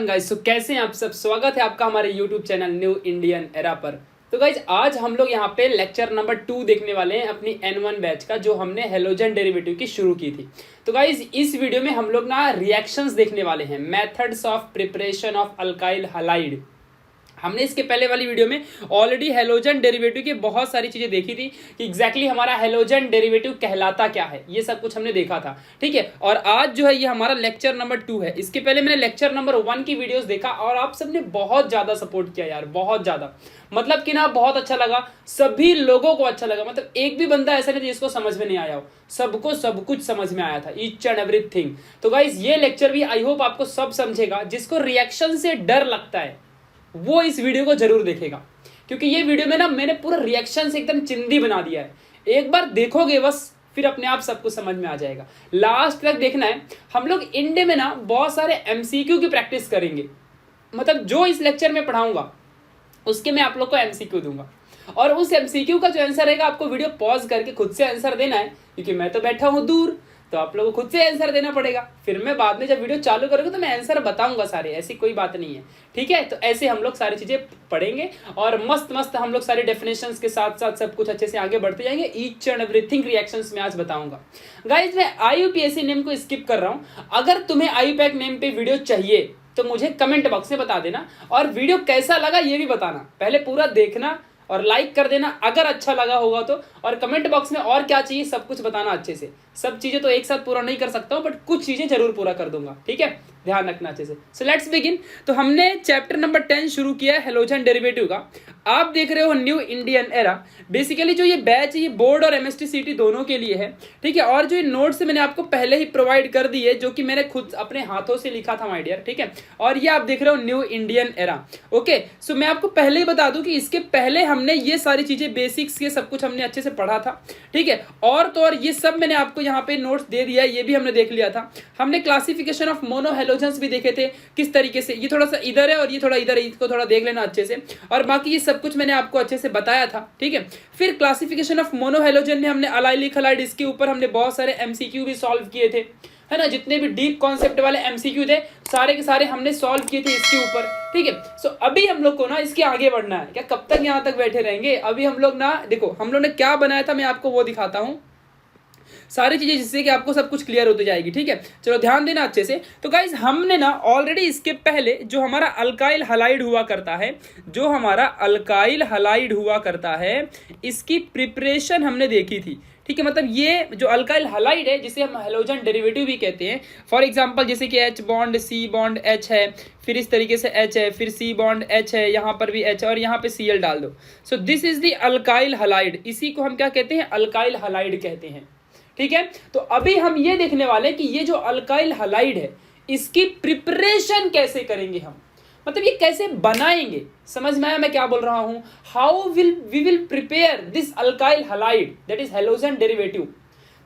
Everyone guys, सो कैसे हैं आप सब। स्वागत है आपका हमारे YouTube channel new Indian era पर। तो गाइस आज हम लोग यहाँ पे लेक्चर नंबर 2 देखने वाले हैं अपनी N1 बैच का, जो हमने हेलोजन डेरिवेटिव की शुरू की थी। तो गाइस इस वीडियो में हम लोग ना रिएक्शंस देखने वाले हैं, methods of preparation of alkyl halide. हमने इसके पहले वाली वीडियो में ऑलरेडी हेलोजन डेरिवेटिव की बहुत सारी चीजें देखी थी कि एग्जैक्टली हमारा हेलोजन डेरिवेटिव कहलाता क्या है, ये सब कुछ हमने देखा था। ठीक है, और आज जो है ये हमारा लेक्चर नंबर 2 है। इसके पहले मैंने लेक्चर नंबर 1 की वीडियोस देखा और आप सबने बहुत ज्यादा सपोर्ट किया यार, बहुत ज्यादा। मतलब कि ना बहुत अच्छा लगा, सभी लोगों को अच्छा लगा। मतलब एक भी बंदा ऐसा नहीं जिसको समझ में नहीं आया हो, सबको सब कुछ समझ में आया था, ईच एंड एवरीथिंग। तो गाइस ये लेक्चर भी आई होप आपको सब समझेगा। जिसको रिएक्शन से डर लगता है वो इस वीडियो को जरूर देखेगा, क्योंकि ये वीडियो में ना मैंने पूरा रिएक्शन से एकदम चिंदी बना दिया है। एक बार देखोगे बस, फिर अपने आप सब कुछ समझ में आ जाएगा। लास्ट तक देखना है। हम लोग इंडे में ना बहुत सारे एमसीक्यू की प्रैक्टिस करेंगे। मतलब जो इस लेक्चर में पढ़ाऊंगा उसके मैं आप लोग को एमसीक्यू दूंगा, और उस एमसीक्यू का जो आंसर रहेगा आपको वीडियो पॉज करके खुद से आंसर देना है, क्योंकि मैं तो बैठा हूं दूर, तो आप लोगों को खुद से आंसर देना पड़ेगा। फिर मैं बाद में जब वीडियो चालू करूंगा तो मैं आंसर बताऊंगा सारे, ऐसी कोई बात नहीं है। ठीक है, तो ऐसे हम लोग सारी चीजें पढ़ेंगे और मस्त मस्त हम लोग सारे डेफिनेशंस के साथ साथ सब कुछ अच्छे से आगे बढ़ते जाएंगे। ईच एंड एवरीथिंग रिएक्शंस में आज बताऊंगा। गाइज मैं आईयूपीएससी नेम को स्किप कर रहा हूं। अगर तुम्हें आईयूपैक नेम पे वीडियो चाहिए तो मुझे कमेंट बॉक्स में बता देना, और वीडियो कैसा लगा ये भी बताना। पहले पूरा देखना और लाइक कर देना अगर अच्छा लगा होगा तो, और कमेंट बॉक्स में और क्या चाहिए सब कुछ बताना अच्छे से। सब चीजें तो एक साथ पूरा नहीं कर सकता हूं, बट कुछ चीजें जरूर पूरा कर दूंगा। ठीक है, ध्यान रखना अच्छे से। So let's begin. तो हमने चैप्टर नंबर 10 शुरू किया है हेलोजन डेरिवेटिव का। आप देख रहे हो न्यू इंडियन एरा। बेसिकली जो ये बैच है ये बोर्ड और एमएसटी सीटी दोनों के लिए है। ठीक है, और जो ये नोट्स मैंने आपको पहले ही प्रोवाइड कर दी है, जो कि मैंने खुद अपने हाथों से लिखा था माय डियर। ठीक है, और ये आप देख रहे हो न्यू इंडियन एरा। ओके, सो मैं आपको पहले ही बता दूं कि इसके पहले हमने ये सारी चीजें बेसिक्स ये सब कुछ हमने अच्छे से पढ़ा था। ठीक है, और तो और ये सब मैंने आपको यहाँ पे नोट्स दे दिया है, ये भी हमने देख लिया था। हमने क्लासिफिकेशन ऑफ मोनो हेलोजेंस भी देखे थे किस तरीके से। ये थोड़ा सा इधर है और ये थोड़ा इधर है, इसको थोड़ा देख लेना अच्छे से। और बाकी ये सब कुछ मैंने आपको अच्छे से बताया था। ठीक है, फिर क्लासिफिकेशन ऑफ मोनो हेलोजन में हमने अलाइलिक हैलाइड, इसके ऊपर हमने बहुत सारे एमसीक्यू भी सॉल्व किए थे, है ना। जितने भी डीप कॉन्सेप्ट वाले एमसीक्यू थे सारे के सारे हमने सॉल्व किए थे इसके ऊपर। ठीक है, सो अभी हम लोग को ना इसके आगे बढ़ना है। क्या कब तक यहाँ तक बैठे रहेंगे? अभी हम लोग ना, देखो हम लोग ने क्या बनाया था, मैं आपको वो दिखाता हूँ सारी चीजें, जिससे कि आपको सब कुछ क्लियर होती जाएगी। ठीक है, चलो ध्यान देना अच्छे से। तो गाइज हमने ना ऑलरेडी इसके पहले जो हमारा अल्काइल हैलाइड हुआ करता है, जो हमारा अल्काइल हैलाइड हुआ करता है, इसकी प्रिपरेशन हमने देखी थी। ठीक है, मतलब ये जो अल्काइल हैलाइड है जिसे हम हेलोजन डेरिवेटिव भी कहते हैं। फॉर एग्जांपल जैसे कि H bond C bond H है, फिर इस तरीके से H है, फिर C बॉन्ड H है, यहाँ पर भी H है, और यहाँ पे Cl डाल दो। So this is the alkyl halide. इसी को हम क्या कहते हैं? अल्काइल हैलाइड कहते हैं। ठीक है, तो अभी हम ये देखने वाले हैं कि ये जो अल्काइल हैलाइड है इसकी प्रिपरेशन कैसे करेंगे हम, मतलब ये कैसे बनाएंगे। समझ में आया मैं क्या बोल रहा हूं? How we will prepare this alkyl halide, that is halogen derivative.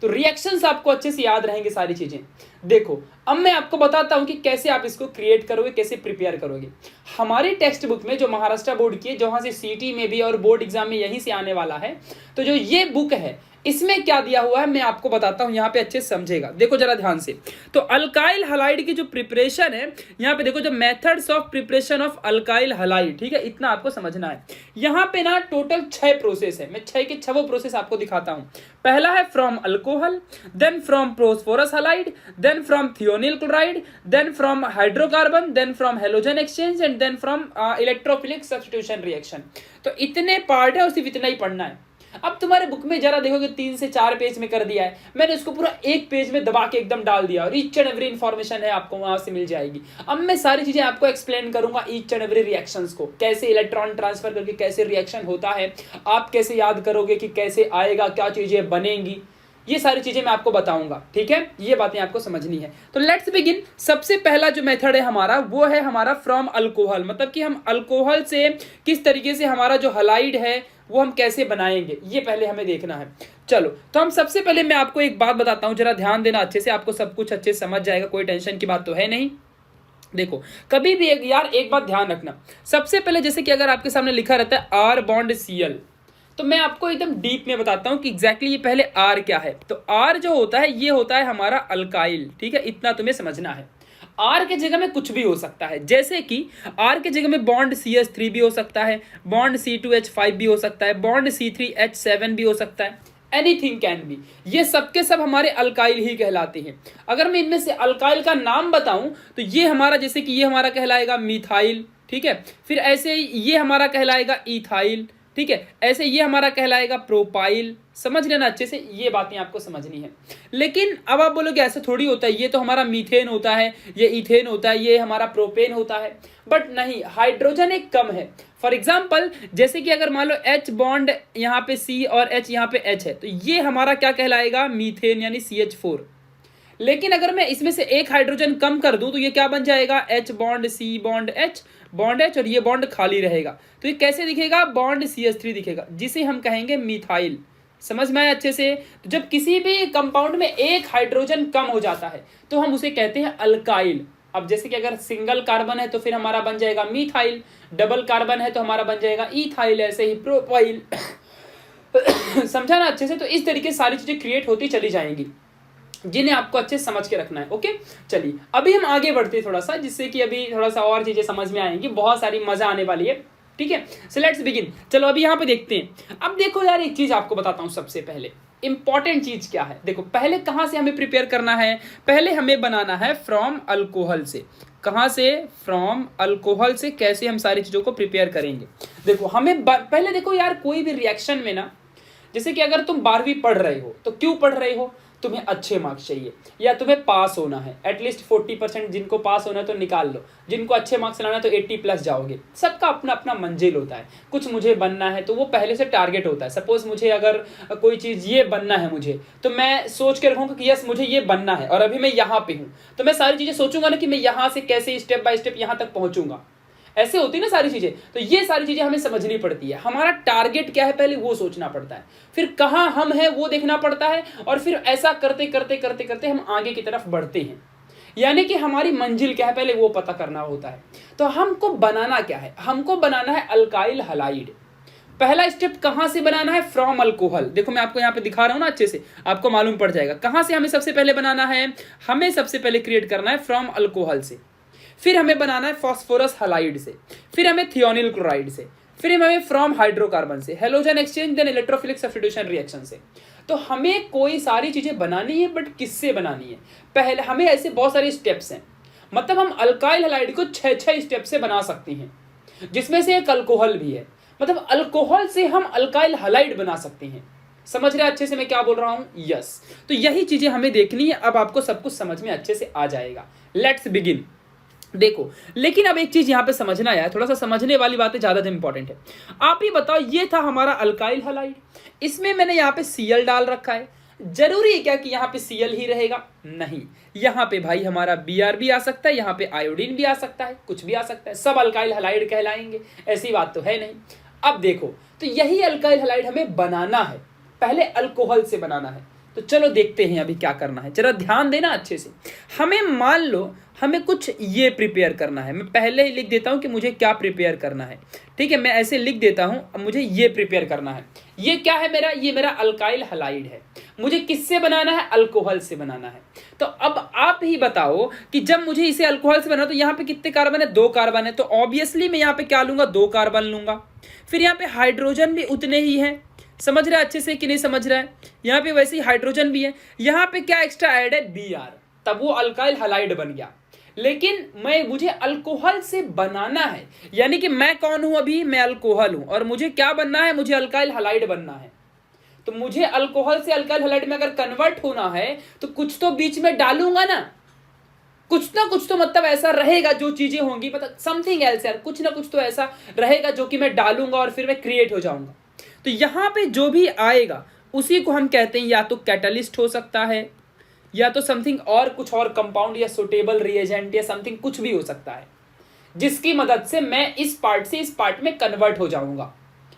तो रिएक्शंस आपको अच्छे से याद रहेंगे सारी चीजें। देखो अब मैं आपको बताता हूं कि कैसे आप इसको क्रिएट करोगे, कैसे प्रिपेयर करोगे। हमारी टेक्स्ट बुक में जो महाराष्ट्र बोर्ड की है, जहां से सीटी में भी और बोर्ड एग्जाम में यहीं से आने वाला है, तो जो ये बुक है इसमें क्या दिया हुआ है मैं आपको बताता हूं, यहां पे अच्छे से समझेगा। देखो जरा ध्यान से। तो अल्काइल हैलाइड की जो प्रिपरेशन है, यहां पे देखो जो methods of preparation of alkyl halide, ठीक है, इतना आपको समझना है। यहां पे ना टोटल 6 प्रोसेस है। मैं 6 के 6 प्रोसेस आपको दिखाता हूं। पहला है from alcohol, then from phosphorus halide, then from thionyl chloride, then from hydrocarbon, then from halogen exchange, and then from electrophilic substitution reaction. तो इतने पार्ट है और सिर्फ इतना ही पढ़ना है। अब तुम्हारे बुक में जरा देखोगे 3 से 4 पेज में कर दिया है, मैंने उसको पूरा एक पेज में दबा के एकदम डाल दिया, और ईच एंड एवरी इंफॉर्मेशन है आपको वहां से मिल जाएगी। अब मैं सारी चीजें आपको एक्सप्लेन करूंगा, ईच एंड एवरी रिएक्शंस को, कैसे इलेक्ट्रॉन ट्रांसफर करके कैसे रिएक्शन होता है, आप कैसे याद करोगे कि कैसे आएगा, क्या चीजें बनेंगी, ये सारी चीजें मैं आपको बताऊंगा। ठीक है, ये बातें आपको समझनी है। तो लेट्स बिगिन। सबसे पहला जो मेथड है हमारा वो है हमारा फ्रॉम अल्कोहल, मतलब कि हम अल्कोहल से किस तरीके से हमारा जो हैलाइड है वो हम कैसे बनाएंगे, ये पहले हमें देखना है। चलो तो हम सबसे पहले मैं आपको एक बात बताता हूं, जरा ध्यान देना अच्छे से, आपको सब कुछ अच्छे से समझ जाएगा, कोई टेंशन की बात तो है नहीं। देखो कभी भी एक बात ध्यान रखना। सबसे पहले जैसे कि अगर आपके सामने लिखा रहता है आर बॉन्ड Cl, तो मैं आपको एकदम डीप में बताता हूं कि एग्जैक्टली ये पहले आर क्या है। तो आर जो होता है ये होता है हमारा अल्काइल। ठीक है, इतना तुम्हें समझना है। R के जगह में कुछ भी हो सकता है, जैसे कि R के जगह में बॉन्ड CH3 भी हो सकता है, बॉन्ड C2H5 भी हो सकता है, बॉन्ड C3H7 भी हो सकता है, एनीथिंग कैन बी। ये सब के सब हमारे अल्काइल ही कहलाते हैं। अगर मैं इनमें से अल्काइल का नाम बताऊं तो ये हमारा, जैसे कि ये हमारा कहलाएगा मिथाइल, ठीक है, फिर ऐसे ये हमारा कहलाएगा इथाइल, ठीक है, ऐसे ये हमारा कहलाएगा प्रोपाइल। समझ लेना अच्छे से, ये बातें आपको समझनी है। लेकिन अब आप बोलोगे ऐसे थोड़ी होता है, ये तो हमारा मीथेन होता है, ये इथेन होता है, ये हमारा प्रोपेन होता है, बट नहीं, हाइड्रोजन एक कम है। फॉर एग्जाम्पल, जैसे कि अगर मान लो H बॉन्ड यहाँ पे C और H यहाँ पे H है, तो ये हमारा क्या कहलाएगा, मीथेन यानी CH4। लेकिन अगर मैं इसमें से एक हाइड्रोजन कम कर दूं तो ये क्या बन जाएगा, H bond C bond H और ये बॉन्ड खाली रहेगा, तो ये कैसे दिखेगा, बॉन्ड CH3 दिखेगा, जिसे हम कहेंगे मिथाइल। समझ में आया अच्छे से। तो जब किसी भी कंपाउंड में एक हाइड्रोजन कम हो जाता है तो हम उसे कहते हैं अल्काइल। अब जैसे कि अगर सिंगल कार्बन है तो फिर हमारा बन जाएगा मिथाइल, डबल कार्बन है तो हमारा बन जाएगा इथाइल, ऐसे ही प्रोपाइल। समझा ना अच्छे से। तो इस तरीके से सारी चीजें क्रिएट होती चली जाएंगी, जिन्हें आपको अच्छे से समझ के रखना है। ओके, चलिए अभी हम आगे बढ़ते हैं थोड़ा सा, जिससे कि अभी थोड़ा सा और चीजें समझ में आएंगी, बहुत सारी मजा आने वाली है। ठीक है, सो लेट्स बिगिन। चलो अभी यहाँ पे देखते हैं। अब देखो यार, एक चीज आपको बताता हूँ, सबसे पहले इंपॉर्टेंट चीज क्या है। देखो पहले कहाँ से हमें प्रिपेयर करना है, पहले हमें बनाना है फ्रॉम अल्कोहल से। कहाँ से, फ्रॉम अल्कोहल से। कैसे हम सारी चीजों को प्रिपेयर करेंगे, देखो हमें पहले देखो यार, कोई भी रिएक्शन में ना, जैसे कि अगर तुम 12वीं पढ़ रहे हो तो क्यों पढ़ रहे हो, तुम्हें अच्छे मार्क्स चाहिए या तुम्हें पास होना है, एटलीस्ट 40%। जिनको पास होना है तो निकाल लो, जिनको अच्छे मार्क्स लाना है तो 80+ जाओगे। सबका अपना अपना मंजिल होता है। कुछ मुझे बनना है तो वो पहले से टारगेट होता है। सपोज मुझे अगर कोई चीज़ ये बनना है मुझे, तो मैं सोच के रखूँगा कि यस मुझे ये बनना है और अभी मैं यहाँ पे हूँ, तो मैं सारी चीज़ें सोचूंगा ना कि मैं यहाँ से कैसे स्टेप बाय स्टेप यहाँ तक पहुँचूंगा। ऐसे होती ना सारी चीजें। तो ये सारी चीजें हमें समझनी पड़ती है। हमारा टारगेट क्या है पहले वो सोचना पड़ता है, फिर कहाँ हम हैं वो देखना पड़ता है, और फिर ऐसा करते करते करते करते हम आगे की तरफ बढ़ते हैं। यानी कि हमारी मंजिल क्या है पहले वो पता करना होता है। तो हमको बनाना क्या है, हमको बनाना है अल्काइल हलाइड। पहला स्टेप कहाँ से बनाना है, फ्रॉम अल्कोहल। देखो मैं आपको यहाँ पे दिखा रहा हूँ ना, अच्छे से आपको मालूम पड़ जाएगा कहाँ से हमें सबसे पहले बनाना है। हमें सबसे पहले क्रिएट करना है फ्रॉम अल्कोहल से, फिर हमें बनाना है फॉस्फोरस हलाइड से, फिर हमें थियोनिल क्लोराइड से, फिर हमें फ्रॉम हाइड्रोकार्बन से, halogen exchange, then electrophilic substitution reaction से। तो हमें कोई सारी चीजें बनानी है, बट किससे बनानी है, पहले हमें ऐसे बहुत सारे स्टेप्स हैं। मतलब हम अल्काइल हलाइड को 6 स्टेप से बना सकते हैं, जिसमें से एक अल्कोहल भी है। मतलब अल्कोहल से हम अल्काइल हलाइड बना सकते हैं। समझ रहे अच्छे से मैं क्या बोल रहा हूं, यस। तो यही चीजें हमें देखनी है। अब आपको सब कुछ समझ में अच्छे से आ जाएगा। Let's begin. देखो लेकिन अब एक चीज यहां पे समझना है, थोड़ा सा समझने वाली बातें ज्यादा इंपॉर्टेंट है। आप ही बताओ, ये था हमारा अल्काइल हलाइड, इसमें मैंने यहाँ पे Cl डाल रखा है। जरूरी है क्या कि यहाँ पे Cl ही रहेगा, नहीं। यहाँ पे भाई हमारा Br भी आ सकता है, यहाँ पे आयोडीन भी आ सकता है, कुछ भी आ सकता है, सब अल्काइल हलाइड कहलाएंगे, ऐसी बात तो है नहीं। अब देखो, तो यही अल्काइल हलाइड हमें बनाना है, पहले अल्कोहल से बनाना है। तो चलो देखते हैं अभी क्या करना है, जरा ध्यान देना अच्छे से। हमें मान लो हमें कुछ ये प्रिपेयर करना है, मैं पहले ही लिख देता हूं कि मुझे क्या प्रिपेयर करना है। ठीक है, मैं ऐसे लिख देता हूं, अब मुझे ये प्रिपेयर करना है। ये क्या है मेरा, ये मेरा अल्काइल हलाइड है। मुझे किससे बनाना है, अल्कोहल से बनाना है। तो अब आप ही बताओ कि जब मुझे इसे अल्कोहल से बनाना, तो यहाँ पे कितने कार्बन है, 2 कार्बन है। तो ऑब्वियसली मैं यहाँ पे क्या लूंगा, 2 कार्बन लूंगा। फिर यहाँ पे हाइड्रोजन भी उतने ही है। समझ रहा है अच्छे से कि नहीं समझ रहा है, यहाँ पे वैसे ही हाइड्रोजन भी है। यहाँ पे क्या एक्स्ट्रा ऐड है, Br, तब वो अल्काइल हलाइड बन गया। लेकिन मुझे अल्कोहल से बनाना है, यानी कि मैं कौन हूं अभी, मैं अल्कोहल हूं, और मुझे क्या बनना है, मुझे अल्काइल हलाइड बनना है। तो मुझे अल्कोहल से अल्काइल हलाइड में अगर कन्वर्ट होना है तो कुछ तो बीच में डालूंगा ना कुछ तो मतलब ऐसा रहेगा, जो चीजें होंगी, मतलब समथिंग एल्स यार, कुछ ना कुछ तो ऐसा रहेगा जो कि मैं डालूंगा और फिर मैं क्रिएट हो जाऊंगा। तो यहां पे जो भी आएगा उसी को हम कहते हैं या तो कैटलिस्ट हो सकता है, या तो समथिंग और कुछ और कंपाउंड या सुटेबल रिएजेंट या समथिंग कुछ भी हो सकता है, जिसकी मदद से मैं इस पार्ट से इस पार्ट में कन्वर्ट हो जाऊंगा।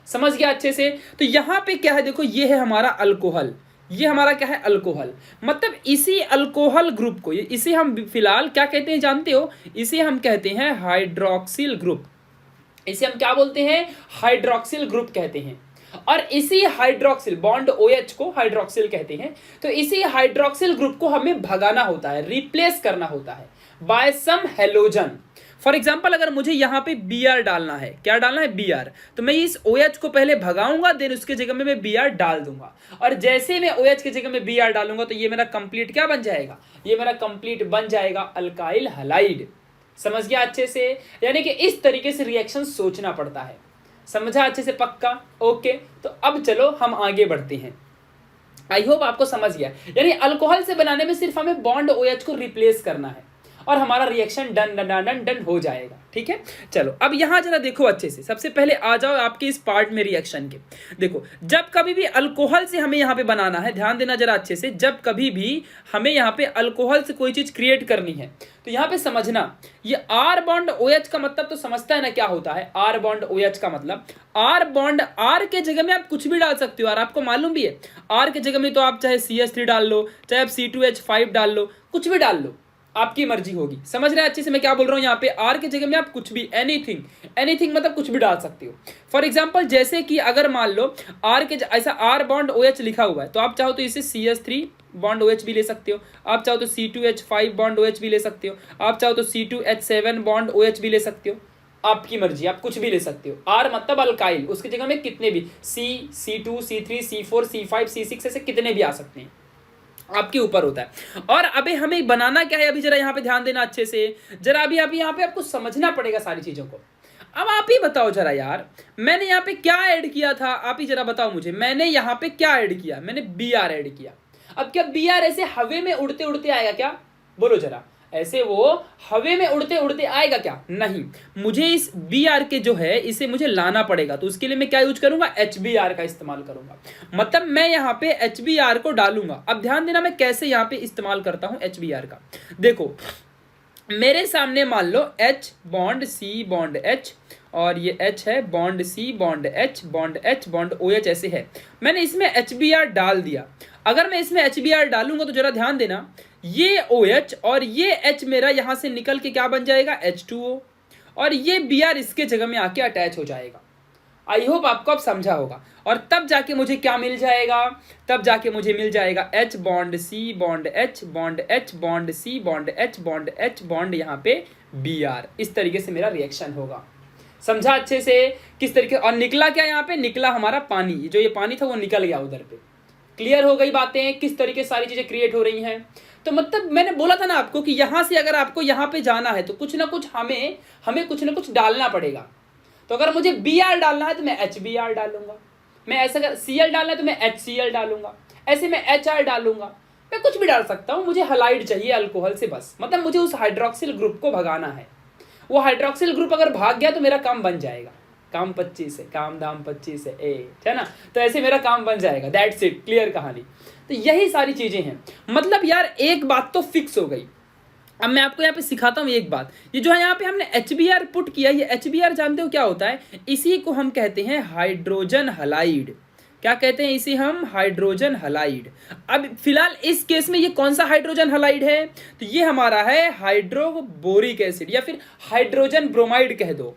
समझ गया अच्छे से। तो यहां पे क्या है, देखो ये है हमारा अल्कोहल, ये हमारा क्या है, अल्कोहल। मतलब इसी अल्कोहल ग्रुप को, इसे हम फिलहाल क्या कहते हैं जानते हो, इसे हम कहते हैं हाइड्रोक्सिल ग्रुप। इसे हम क्या बोलते हैं, हाइड्रोक्सिल ग्रुप कहते हैं। और इसी हाइड्रोक्सिल बॉन्ड OH को हाइड्रोक्सिल कहते हैं। तो इसी हाइड्रोक्सिल ग्रुप को हमें भगाना होता है, रिप्लेस करना होता है। By some halogen. For example अगर मुझे यहाँ पे Br डालना है, क्या डालना है Br, तो मैं इस OH को पहले भगाऊंगा, देन उसके जगह में मैं Br डाल दूंगा, और जैसे मैं OH के जगह में Br डालूंगा तो ये मेरा कंप्लीट क्या बन जाएगा, ये मेरा कंप्लीट बन जाएगा अल्काइल हलाइड। समझ गया अच्छे से? यानी कि इस तरीके से रिएक्शन सोचना पड़ता है। समझा अच्छे से? पक्का? ओके, तो अब चलो हम आगे बढ़ते हैं। आई होप आपको समझ गया। यानी अल्कोहल से बनाने में सिर्फ हमें बॉन्ड OH को रिप्लेस करना है और हमारा reaction done done done done हो जाएगा। ठीक है, चलो अब यहां जरा देखो अच्छे से। सबसे पहले आ जाओ आपके इस पार्ट में रिएक्शन के। देखो, जब कभी भी अल्कोहल से हमें यहां पे बनाना है, ध्यान देना जरा अच्छे से, जब कभी भी हमें यहां पे अल्कोहल से कोई चीज क्रिएट करनी है तो यहां पे समझना, ये R बॉन्ड OH का मतलब तो समझता है ना क्या होता है। R बॉन्ड OH का मतलब, R बॉन्ड, R के जगह में आप कुछ भी डाल सकते हो, और आपको मालूम भी है R के जगह में तो आप चाहे CH3 डाल लो, चाहे आप C2H5 डाल लो, कुछ भी डाल लो, आपकी मर्जी होगी। समझ रहे हैं अच्छे से मैं क्या बोल रहा हूं? यहाँ पे R के जगह में आप कुछ भी, एनीथिंग मतलब कुछ भी डाल सकते हो। फॉर एग्जांपल जैसे कि अगर मान लो R के ऐसा R बॉन्ड OH लिखा हुआ है, तो आप चाहो तो इसे CH3 बॉन्ड OH भी ले सकते हो, आप चाहो तो C2H5 बॉन्ड OH भी ले सकते हो, आप चाहो तो C2H7 बॉन्ड OH भी ले सकते हो, आपकी मर्जी, आप कुछ भी ले सकते हो। R मतलब अल्काइल, उसकी जगह में कितने भी C, C2, C3, C4, C5, C6 ऐसे कितने भी आ सकते हैं, आपके ऊपर होता है। और अबे हमें बनाना क्या है, अभी जरा यहाँ पे ध्यान देना अच्छे से, जरा अभी यहाँ पे आपको समझना पड़ेगा सारी चीजों को। अब आप ही बताओ जरा यार, मैंने यहाँ पे क्या ऐड किया था, आप ही जरा बताओ मुझे, मैंने यहाँ पे क्या ऐड किया, मैंने Br ऐड किया। अब क्या Br ऐसे हवे में उड़ते उड़ते आएगा क्या, बोलो जरा, ऐसे वो हवे में उड़ते उड़ते आएगा क्या? नहीं, मुझे इस Br के जो है इसे मुझे लाना पड़ेगा, तो उसके लिए मैं क्या यूज करूंगा, HBr का इस्तेमाल करूंगा। मतलब मैं यहाँ पे HBr को डालूंगा। अब ध्यान देना मैं कैसे यहाँ पे इस्तेमाल करता हूं HBr का। देखो, मेरे सामने मान लो H bond C bond H, और ये H है bond C bond H bond H bond OH ऐसे है। मैंने इसमें HBr डाल दिया। अगर मैं इसमें HBr डालूंगा तो जरा ध्यान देना, ये OH और ये H मेरा यहां से निकल के क्या बन जाएगा, H2O, और ये Br इसके जगह में आके अटैच हो जाएगा। आई होप आपको अब समझा होगा। और तब जाके मुझे क्या मिल जाएगा, तब जाके मुझे मिल जाएगा H bond C bond H bond H bond C bond H bond H bond यहाँ पे Br। इस तरीके से मेरा रिएक्शन होगा। समझा अच्छे से किस तरीके? और निकला क्या यहाँ पे, निकला हमारा पानी, जो ये पानी था वो निकल गया उधर पे। क्लियर हो गई बातें किस तरीके सारी चीजें क्रिएट हो रही हैं? तो मतलब मैंने बोला था ना आपको कि यहां से अगर आपको यहां पे जाना है तो कुछ ना कुछ हमें कुछ ना कुछ डालना पड़ेगा। तो अगर मुझे Br डालना है तो मैं HBr डालूंगा, मैं ऐसा अगर Cl डालना है तो मैं HCl डालूंगा, ऐसे मैं HR डालूंगा, मैं कुछ भी डाल सकता हूं। मुझे हलाइड चाहिए अल्कोहल से, बस मतलब मुझे उस हाइड्रोक्सिल ग्रुप को भगाना है। वो हाइड्रोक्सिल ग्रुप अगर भाग गया तो मेरा काम बन जाएगा। काम 25 है, काम दाम 25 है, है ना? तो ऐसे मेरा काम बन जाएगा। दैट्स इट, क्लियर कहानी। तो यही सारी चीजें हैं। मतलब यार एक बात तो फिक्स हो गई। अब मैं आपको यहाँ पे सिखाता हूँ एक बात। ये जो है यहाँ पे हमने HBr पुट किया, ये HBr जानते हो क्या होता है? इसी को हम कहते हैं हाइड्रोजन हलाइड। क्या कहते हैं इसे हम? Hydrogen halide. अब फिलहाल इस केस में ये कौन सा हाइड्रोजन हलाइड है? तो ये हमारा है हाइड्रोबोरिक एसिड, या फिर हाइड्रोजन ब्रोमाइड कह दो।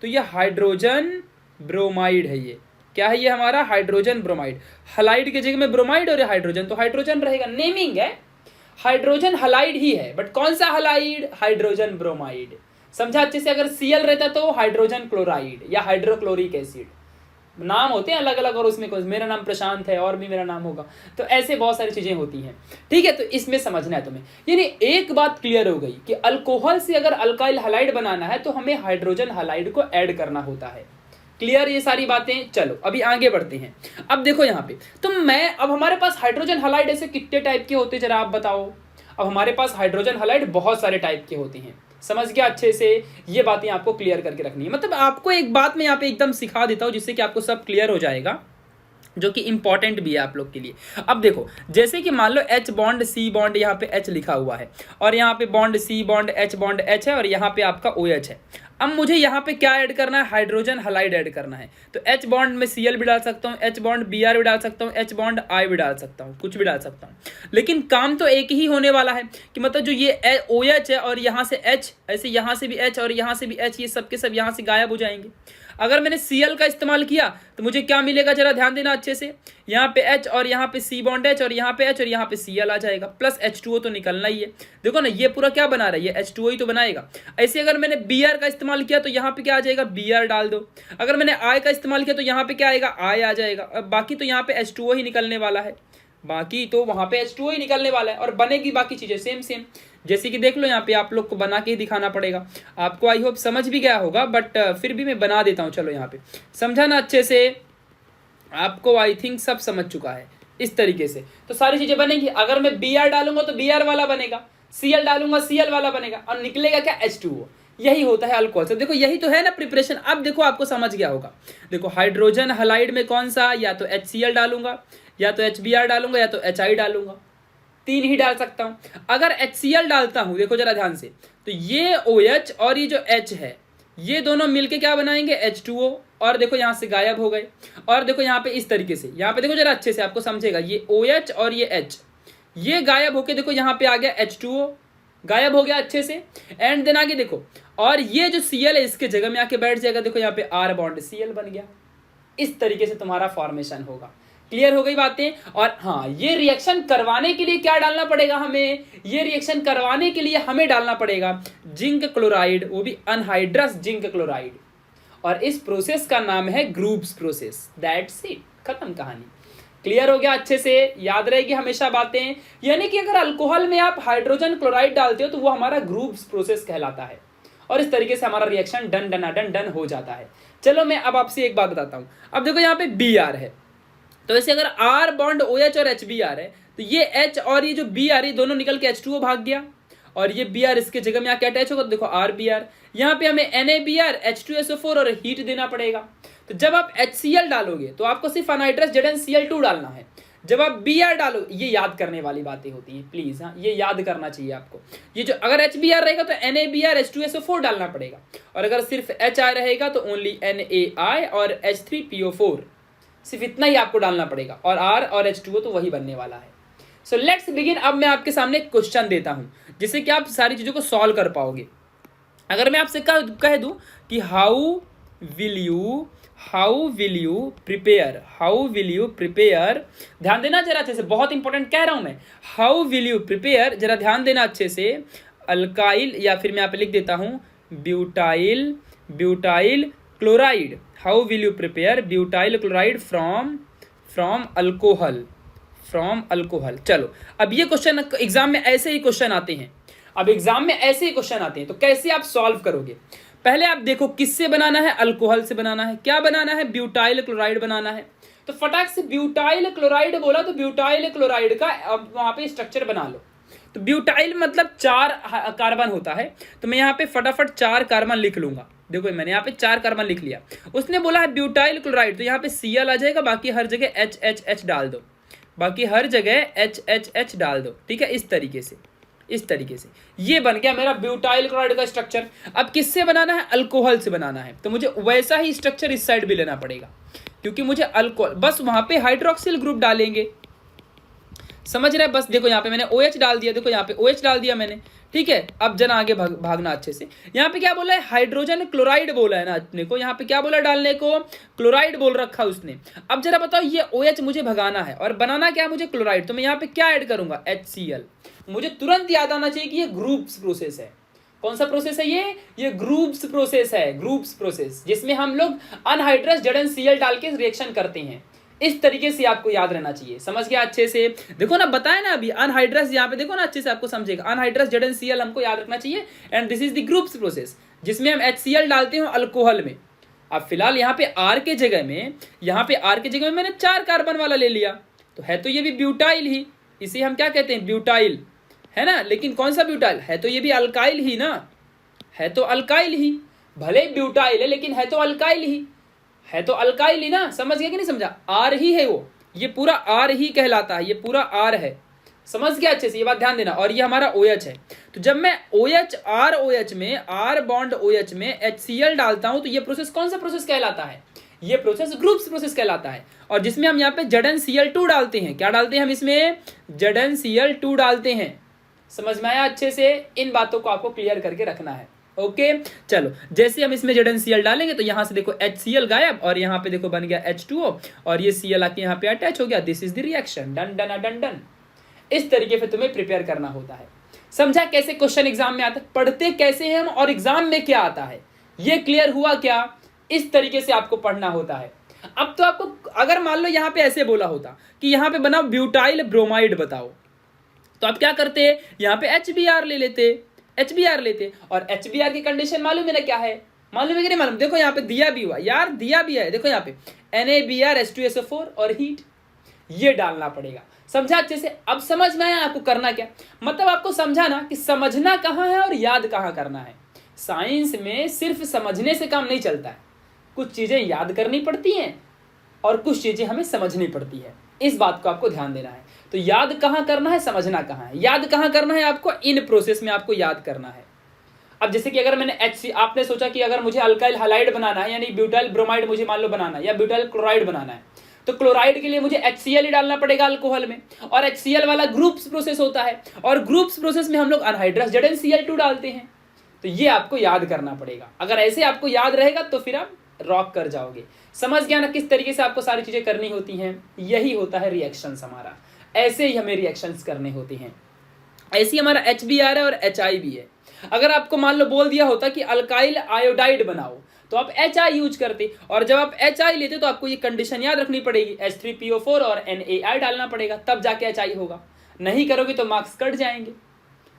तो ये हाइड्रोजन ब्रोमाइड है। ये क्या है? ये हमारा हाइड्रोजन ब्रोमाइड। हलाइड की जगह में ब्रोमाइड और हाइड्रोजन, तो हाइड्रोजन रहेगा, नेमिंग है, हाइड्रोजन हलाइड ही है, बट कौन सा हलाइड? Hydrogen bromide. समझा अच्छे से? अगर Cl रहता तो हाइड्रोजन क्लोराइड या हाइड्रोक्लोरिक एसिड, नाम होते हैं अलग अलग, और उसमें मेरा नाम प्रशांत है और भी मेरा नाम होगा, तो ऐसे बहुत सारी चीजें होती हैं। ठीक है, तो इसमें समझना है तुम्हें। यानी एक बात क्लियर हो गई कि अल्कोहल से अगर अल्काइल हलाइड बनाना है तो हमें हाइड्रोजन हलाइड को ऐड करना होता है। क्लियर ये सारी बातें? चलो अभी आगे बढ़ते हैं। अब देखो यहाँ पे, तो अब हमारे पास हाइड्रोजन हलाइड ऐसे कितने टाइप के होते हैं जरा आप बताओ। अब हमारे पास हाइड्रोजन हलाइड बहुत सारे टाइप के होते हैं। समझ गया अच्छे से? ये बातें आपको क्लियर करके रखनी है। मतलब आपको एक बात मैं यहाँ पे एकदम सिखा देता हूँ जिससे कि आपको सब क्लियर हो जाएगा, जो कि इंपॉर्टेंट भी है आप लोग के लिए। अब देखो, जैसे कि मान लो H बॉन्ड C बॉन्ड, यहाँ पे H लिखा हुआ है, और यहाँ पे bond C bond H bond H है, और यहाँ पे आपका OH है। अब मुझे यहाँ पे क्या ऐड करना है, हाइड्रोजन हलाइड ऐड करना है। तो H बॉन्ड में Cl भी डाल सकता हूँ, H बॉन्ड Br भी डाल सकता हूँ, H बॉन्ड I भी डाल सकता हूँ, कुछ भी डाल सकता हूँ, लेकिन काम तो एक ही होने वाला है कि मतलब जो ये OH है और यहाँ से H, ऐसे यहाँ से भी H और यहाँ से भी H, ये सब के सब यहाँ से गायब हो जाएंगे। अगर मैंने Cl का इस्तेमाल किया तो मुझे क्या मिलेगा, जरा ध्यान देना अच्छे से, यहाँ पे H और यहाँ पे C बॉन्ड H और यहाँ पे H और यहाँ पे Cl आ जाएगा, प्लस H2O तो निकलना ही है। देखो ना ये पूरा क्या बना रहा है, ये H2O ही तो बनाएगा। ऐसे अगर मैंने Br का इस्तेमाल किया तो यहाँ पे क्या आ जाएगा, Br डाल दो। अगर मैंने I का इस्तेमाल किया तो यहाँ पे क्या आएगा, I आ जाएगा। अब बाकी तो यहाँ पे H2O ही निकलने वाला है, बाकी तो वहाँ पे H2O ही निकलने वाला है और बनेगी बाकी चीज़ें सेम सेम। जैसे कि देख लो यहाँ पे आप लोग को बना के ही दिखाना पड़ेगा। आपको आई होप समझ भी गया होगा, बट फिर भी मैं बना देता हूँ। चलो यहाँ पे समझा ना अच्छे से, आपको आई थिंक सब समझ चुका है इस तरीके से। तो सारी चीज़ें बनेंगी। अगर मैं Br डालूंगा तो Br वाला बनेगा, Cl डालूंगा Cl वाला बनेगा और निकलेगा क्या, H2O। यही होता है अल्कोहल से। देखो यही तो है ना प्रिपरेशन। अब देखो आपको समझ गया होगा। देखो हाइड्रोजन हलाइड में कौन सा, या तो HCl डालूंगा, या तो HBr डालूंगा, या तो HI डालूंगा, तीन ही डाल सकता हूं। अगर HCl डालता हूं, देखो जरा ध्यान से, तो ये OH और ये जो H है, ये दोनों मिलके क्या बनाएंगे, H2O। और देखो यहां से गायब हो गए। और देखो यहाँ पे इस तरीके से, यहाँ पे देखो जरा अच्छे से आपको समझेगा, ये OH और ये H, ये गायब होके देखो यहाँ पे आ गया H2O, गायब हो गया अच्छे से। एंड देन आगे देखो, और ये जो Cl है इसके जगह में आके बैठ जाएगा। देखो यहाँ पे R बॉन्ड Cl बन गया। इस तरीके से तुम्हारा फॉर्मेशन होगा। क्लियर हो गई बातें। और हाँ, ये रिएक्शन करवाने के लिए क्या डालना पड़ेगा हमें, ये रिएक्शन करवाने के लिए हमें डालना पड़ेगा जिंक क्लोराइड, वो भी अनहाइड्रस जिंक क्लोराइड। और इस प्रोसेस का नाम है ग्रुप्स प्रोसेस। दैट्स इट, खत्म कहानी। क्लियर हो गया अच्छे से, याद रहेगी हमेशा बातें। यानी कि अगर अल्कोहल में आप हाइड्रोजन क्लोराइड डालते हो तो वो हमारा ग्रुप्स प्रोसेस कहलाता है। और इस तरीके से हमारा reaction done done done done हो जाता है। चलो मैं अब आपसे एक बात बताता हूँ। अब देखो यहाँ पे Br है, तो वैसे अगर R बॉन्ड OH और HBr है तो ये H और ये जो Br ये दोनों निकल के H2O भाग गया, और ये Br इसके जगह में आके अटैच होगा। तो देखो RBr, यहाँ पे हमें NaBr H2SO4 और हीट देना पड़ेगा। तो जब आप HCl डालोगे तो आपको सिर्फ अनहाइड्रस ZnCl2 डालना है। जब आप Br डालो, ये याद करने वाली बातें होती हैं प्लीज, हाँ ये याद करना चाहिए आपको। ये जो अगर HBr रहेगा तो NaBr H2SO4 डालना पड़ेगा, और अगर सिर्फ HI रहेगा तो ओनली NaI और H3PO4, सिर्फ इतना ही आपको डालना पड़ेगा। और R और H2O तो वही बनने वाला है। So let's begin. अब मैं आपके सामने एक क्वेश्चन देता हूं जिससे कि आप सारी चीजों को सॉल्व कर पाओगे। अगर मैं आपसे कह दूं कि हाउ विल यू प्रिपेयर, ध्यान देना जरा अच्छे से, बहुत इंपॉर्टेंट कह रहा हूं मैं। हाउ विल यू प्रिपेयर, जरा ध्यान देना अच्छे से, अल्काइल, या फिर मैं यहाँ पे लिख देता हूं butyl chloride. How will you prepare butyl chloride from alcohol. चलो अब ये क्वेश्चन एग्जाम में ऐसे ही क्वेश्चन आते हैं। तो कैसे आप सॉल्व करोगे, पहले आप देखो किससे बनाना है, अल्कोहल से बनाना है। क्या बनाना है, ब्यूटाइल क्लोराइड बनाना है। तो फटाक से ब्यूटाइल क्लोराइड बोला तो ब्यूटाइल क्लोराइड का अब वहां पे स्ट्रक्चर बना लो। तो ब्यूटाइल मतलब 4 कार्बन होता है, तो मैं यहाँ पे फटाफट 4 कार्बन लिख लूंगा। देखो मैंने यहाँ पे 4 कार्बन लिख लिया। उसने बोला है ब्यूटाइल क्लोराइड, तो यहाँ पे Cl आ जाएगा, बाकी हर जगह HHH डाल दो, HHH डाल दो। ठीक है, इस तरीके से ये बन गया मेरा ब्यूटाइल क्लोराइड का स्ट्रक्चर। अब किससे बनाना है, अल्कोहल से बनाना है, तो मुझे वैसा ही स्ट्रक्चर इस साइड भी लेना पड़ेगा, क्योंकि मुझे अल्कोहल, बस वहां पे हाइड्रोक्सिल ग्रुप डालेंगे। समझ रहे हैं, बस देखो यहाँ पे मैंने OH डाल दिया, देखो यहाँ पे OH डाल दिया मैंने। ठीक है, अब जना आगे भागना अच्छे से। यहाँ पे क्या बोला है, हाइड्रोजन क्लोराइड बोला है ना अपने को, यहाँ पे क्या बोला डालने को, क्लोराइड बोल रखा उसने। अब जरा बताओ, ये OH मुझे भगाना है और बनाना क्या है मुझे, क्लोराइड। तो मैं यहाँ पे क्या ऐड करूंगा, HCl। मुझे तुरंत याद आना चाहिए कि ये ग्रुप्स प्रोसेस है। कौन सा प्रोसेस है ये ग्रुप्स प्रोसेस है, ग्रुप्स प्रोसेस, जिसमें हम लोग अनहाइड्रस ZnCl डाल के रिएक्शन करते हैं। इस तरीके से आपको याद रहना चाहिए। समझ गया अच्छे से, देखो ना बताया ना अभी, अनहाइड्रस यहाँ पे देखो ना अच्छे से आपको समझेगा, अनहाइड्रस ZnCl हमको याद रखना चाहिए। And this is the groups process, जिसमें हम HCl डालते हैं अल्कोहल में। अब फिलहाल यहाँ पे R के जगह में मैंने 4 कार्बन वाला ले लिया, तो है तो ये भी ब्यूटाइल ही, इसे हम क्या कहते हैं, ब्यूटाइल, है ना। लेकिन कौन सा ब्यूटाइल है, तो ये भी अल्काइल ही ना, है तो अल्काइल ही, भले ब्यूटाइल है लेकिन है तो अल्काइल ही ना। समझ गया कि नहीं समझा, R ही है वो, ये पूरा R ही कहलाता है, ये पूरा R है। समझ गया अच्छे से, ये बात ध्यान देना। और ये हमारा OH है, तो जब मैं OH ROH में R बॉन्ड OH में HCl डालता हूं तो ये प्रोसेस कौन सा प्रोसेस कहलाता है? ये प्रोसेस ग्रुप्स प्रोसेस कहलाता है। और जिसमें हम यहाँ पे ZnCl2 डालते हैं, क्या डालते हैं हम इसमें? ZnCl2 डालते हैं। समझ में आया अच्छे से? इन बातों को आपको क्लियर करके रखना है। ओके चलो, जैसे हम इसमें ZnCl डालेंगे तो यहां से देखो HCl गायब और यहाँ पे देखो बन गया H2O और ये Cl आके यहाँ पे अटैच हो गया। This is the reaction, done done done done. इस तरीके से तुम्हें प्रिपेयर करना होता है। समझा कैसे क्वेश्चन एग्जाम में आता है, पढ़ते कैसे हैं हम और एग्जाम में क्या आता है, ये क्लियर हुआ क्या? इस तरीके से आपको पढ़ना होता है। अब तो आपको अगर मान लो यहाँ पे ऐसे बोला होता कि यहाँ पे बनाओ ब्यूटाइल ब्रोमाइड बताओ, तो आप क्या करते हैं? यहाँ पे HBr ले लेते, HBr लेते। और HBr की कंडीशन मालूम है ना क्या है? मालूम है कि नहीं मालूम? देखो यहाँ पे दिया भी हुआ यार, दिया भी है, देखो यहाँ पे NaBrH2SO4 और हीट, ये डालना पड़ेगा। समझा अच्छे से? अब समझ में आया आपको करना क्या? मतलब आपको समझा ना कि समझना कहाँ है और याद कहाँ करना है। साइंस में सिर्फ समझने से काम नहीं चलता है, कुछ चीजें याद करनी पड़ती हैं और कुछ चीजें हमें समझनी पड़ती है। इस बात को आपको ध्यान देना है। तो याद कहाँ करना है, समझना कहाँ है। याद कहाँ करना है आपको? इन प्रोसेस में आपको याद करना है। अब जैसे कि अगर मैंने आपने सोचा कि अगर मुझे अल्काइल हैलाइड बनाना है, यानी ब्यूटाइल ब्रोमाइड मुझे मान लो बनाना है या ब्यूटाइल क्लोराइड बनाना है, तो क्लोराइड के लिए मुझे HCl ही डालना पड़ेगा अल्कोहल में, और HCl वाला ग्रुप्स प्रोसेस होता है और ग्रुप्स प्रोसेस में हम लोग अनहाइड्रस ZnCl2 डालते हैं। तो ये आपको याद करना पड़ेगा। अगर ऐसे आपको याद रहेगा तो फिर आप रॉक कर जाओगे। समझ गया ना किस तरीके से आपको सारी चीजें करनी होती हैं? यही होता है रिएक्शंस हमारा, ऐसे ही हमें रिएक्शंस करने होते हैं। ऐसे ही हमारा HBr है और HI भी है। अगर आपको मान लो बोल दिया होता कि अल्काइल आयोडाइड बनाओ तो आप HI यूज करते, और जब आप HI लेते तो आपको ये कंडीशन याद रखनी पड़ेगी, H3PO4 और NaI डालना पड़ेगा, तब जाके HI होगा। नहीं करोगे तो मार्क्स कट जाएंगे।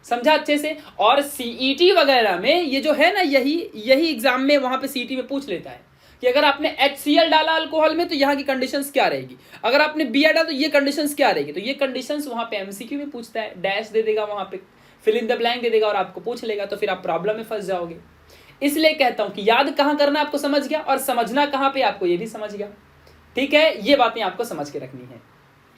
समझा अच्छे से? और CET वगैरह में ये जो है ना, यही एग्जाम में वहां पे CET में पूछ लेता है कि अगर आपने HCl डाला अल्कोहल में तो यहाँ की कंडीशंस क्या रहेगी, अगर आपने Br डाला तो ये कंडीशंस क्या रहेगी। तो ये कंडीशंस वहां पे MCQ में पूछता है, डैश दे देगा वहां पे, फिल इन द ब्लैंक दे देगा और आपको पूछ लेगा, तो फिर आप प्रॉब्लम में फंस जाओगे। इसलिए कहता हूं कि याद कहां करना आपको समझ गया, और समझना कहां पे आपको ये भी समझ गया। ठीक है, ये बातें आपको समझ के रखनी है।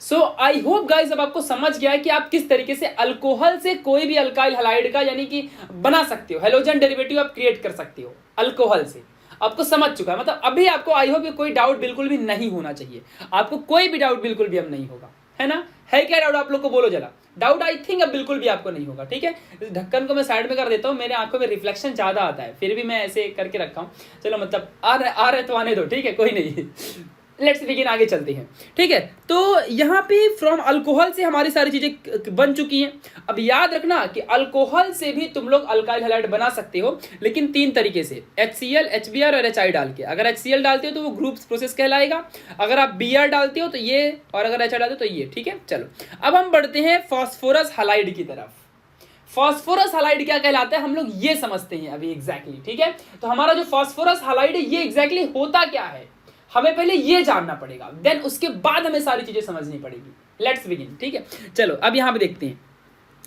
सो आई होप गाइस अब आपको समझ गया है कि आप किस तरीके से अल्कोहल से कोई भी अल्काइल हैलाइड का यानी कि बना सकते हो, हेलोजन डेरिवेटिव आप क्रिएट कर सकते हो अल्कोहल से। आपको समझ चुका है, मतलब अभी आपको आई होप कोई डाउट बिल्कुल भी नहीं होना चाहिए, आपको कोई भी डाउट बिल्कुल भी अब नहीं होगा, है ना? है क्या डाउट आप लोग को? बोलो जरा। डाउट आई थिंक अब बिल्कुल भी आपको नहीं होगा। ठीक है, इस ढक्कन को मैं साइड में कर देता हूँ, मेरे आंखों में रिफ्लेक्शन ज्यादा आता है, फिर भी मैं ऐसे करके रखा हूँ। चलो मतलब आ रहे तो आने दो, ठीक है, कोई नहीं। लेट्स बिगिन, आगे चलते हैं। ठीक है, तो यहाँ पे फ्रॉम अल्कोहल से हमारी सारी चीजें बन चुकी हैं। अब याद रखना कि अल्कोहल से भी तुम लोग अल्काइल हैलाइड बना सकते हो, लेकिन 3 तरीके से, HCl, HBr और HI डाल के। अगर HCl डालते हो तो वो ग्रुप्स प्रोसेस कहलाएगा, अगर आप Br डालते हो तो ये, और अगर HI डालते हो तो ये। ठीक है, चलो अब हम बढ़ते हैं फॉस्फोरस हैलाइड की तरफ। फॉस्फोरस हैलाइड क्या कहलाता है हम लोग ये समझते हैं अभी एग्जैक्टली। ठीक है, तो हमारा जो फॉस्फोरस हैलाइड है ये एग्जैक्टली होता क्या है, हमें पहले ये जानना पड़ेगा, देन उसके बाद हमें सारी चीजें समझनी पड़ेगी। Let's begin. ठीक है, चलो अब यहां पे देखते हैं।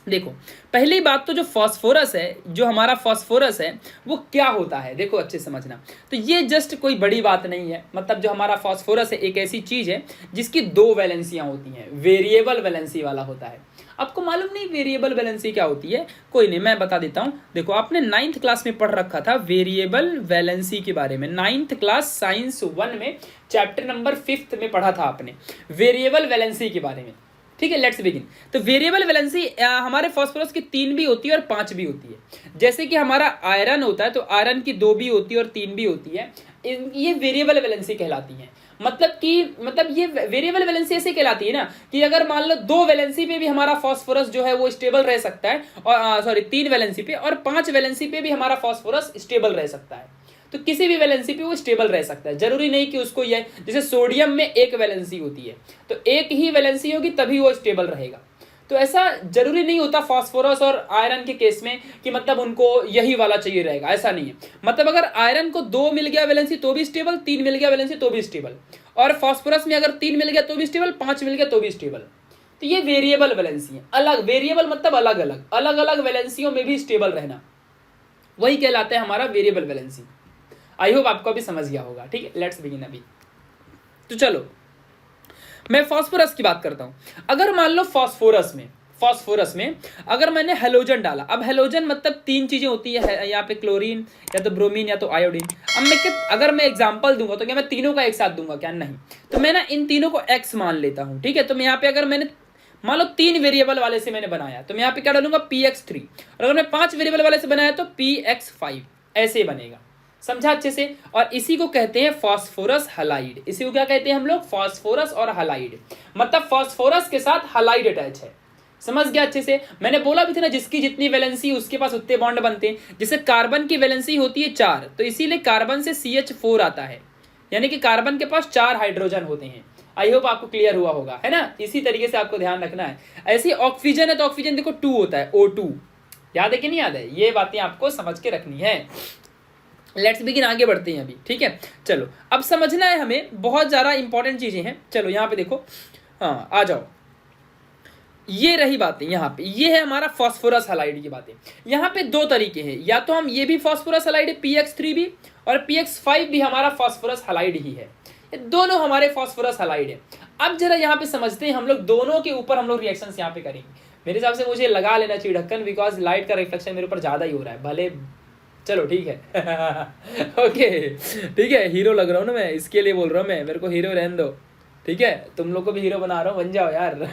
देखो पहली बात तो जो फास्फोरस है, जो हमारा फास्फोरस है वो क्या होता है, देखो अच्छे समझना। तो ये जस्ट कोई बड़ी बात नहीं है, मतलब जो हमारा फास्फोरस है एक ऐसी चीज है जिसकी 2 वैलेंसियां होती हैं, वेरिएबल वैलेंसी वाला होता है। आपको मालूम नहीं वेरिएबल वैलेंसी क्या होती है? कोई नहीं, मैं बता देता हूं। देखो आपने 9th क्लास में पढ़ रखा था वेरिएबल वैलेंसी के बारे में, 9th क्लास साइंस 1 में चैप्टर नंबर 5 में पढ़ा था आपने वेरिएबल वैलेंसी के बारे में। ठीक है, लेट्स बिगिन। तो वेरिएबल वैलेंसी हमारे फास्फोरस की 3 भी होती है और 5 भी होती है। जैसे कि हमारा आयरन होता है तो आयरन की 2 भी होती है और 3 भी होती है, ये वेरिएबल वैलेंसी कहलाती है। मतलब ये वेरिएबल वैलेंसी ऐसे कहलाती है ना कि अगर मान लो 2 वैलेंसी पे भी हमारा फास्फोरस जो है वो स्टेबल रह सकता है, और 3 वैलेंसी पे और 5 वैलेंसी पे भी हमारा फास्फोरस स्टेबल रह सकता है। तो किसी भी वैलेंसी पे वो स्टेबल रह सकता है, जरूरी नहीं कि उसको ये, जैसे सोडियम में 1 वैलेंसी होती है तो 1 ही वैलेंसी होगी तभी वो स्टेबल रहेगा। तो ऐसा जरूरी नहीं होता फास्फोरस और आयरन के केस में कि मतलब उनको यही वाला चाहिए रहेगा, ऐसा नहीं है। मतलब अगर आयरन को 2 मिल गया वैलेंसी तो भी स्टेबल, 3 मिल गया वैलेंसी तो भी स्टेबल, और फास्फोरस में अगर 3 मिल गया तो भी स्टेबल, 5 मिल गया तो भी स्टेबल। तो ये वेरिएबल वैलेंसी है। अलग वेरिएबल मतलब अलग अलग वैलेंसियों में भी स्टेबल रहना, वही कहलाता है हमारा वेरिएबल वैलेंसी। आई होप आपको अभी समझ गया होगा। ठीक है, लेट्स बिगिन अभी। तो चलो मैं फास्फोरस की बात करता हूं। अगर मान लो फास्फोरस में अगर मैंने हेलोजन डाला, अब हेलोजन मतलब तीन चीजें होती है यहाँ पे, क्लोरीन या तो ब्रोमीन या तो आयोडीन। अब मैं अगर मैं एग्जांपल दूंगा तो क्या मैं तीनों का एक साथ दूंगा क्या? नहीं। तो मैं ना इन तीनों को एक्स मान लेता हूं, ठीक है। तो मैं यहाँ पे अगर मैंने मान लो 3 वेरिएबल वाले से मैंने बनाया तो मैं यहाँ पे क्या डालूंगा px3, और अगर मैं 5 वेरिएबल वाले से बनाया तो px5, ऐसे बनेगा। समझा अच्छे से? और इसी को कहते हैं फास्फोरस हलाइड। इसी को क्या कहते हैं हम लोग? फास्फोरस और हलाइड, मतलब फास्फोरस के साथ हलाइड अटैच है। समझ गया अच्छे से? मैंने बोला भी था ना, जिसकी जितनी वैलेंसी उसके पास उतने बॉन्ड बनते हैं। जैसे कार्बन की वैलेंसी होती है 4, तो इसीलिए कार्बन से CH4 आता है, यानी कि कार्बन के पास 4 हाइड्रोजन होते हैं। आई होप आपको क्लियर हुआ होगा, है ना? इसी तरीके से आपको ध्यान रखना है। ऐसी ऑक्सीजन है तो ऑक्सीजन देखो 2 होता है, O2। याद है कि नहीं याद है? ये बातें आपको समझ के रखनी है। लेट्स बिगिन, आगे बढ़ते हैं अभी, ठीक है। चलो अब समझना है हमें, बहुत ज़्यादा इंपॉर्टेंट चीज़ें हैं। चलो यहाँ पे देखो, हाँ आ जाओ, ये रही बातें। यहाँ पे ये है हमारा फास्फोरस हलाइड की बातें। यहाँ पे 2 तरीके हैं, या तो हम ये भी फास्फोरस हलाइड है px3 भी, और px5 भी हमारा फास्फोरस हलाइड ही है। ये दोनों हमारे फास्फोरस हलाइड है। अब जरा यहाँ पे समझते हैं, हम लोग दोनों के ऊपर हम लोग रिएक्शंस यहाँ पे करेंगे। मेरे हिसाब से मुझे लगा लेना चाहिए ढक्कन, बिकॉज लाइट का रिफ्लेक्शन मेरे ऊपर ज़्यादा ही हो रहा है। भले चलो ठीक है ओके ठीक है, हीरो लग रहा हूँ ना मैं, इसके लिए बोल रहा हूँ मैं, मेरे को हीरो रहने दो, ठीक है। तुम लोग को भी हीरो बना रहा हूँ, बन जाओ यार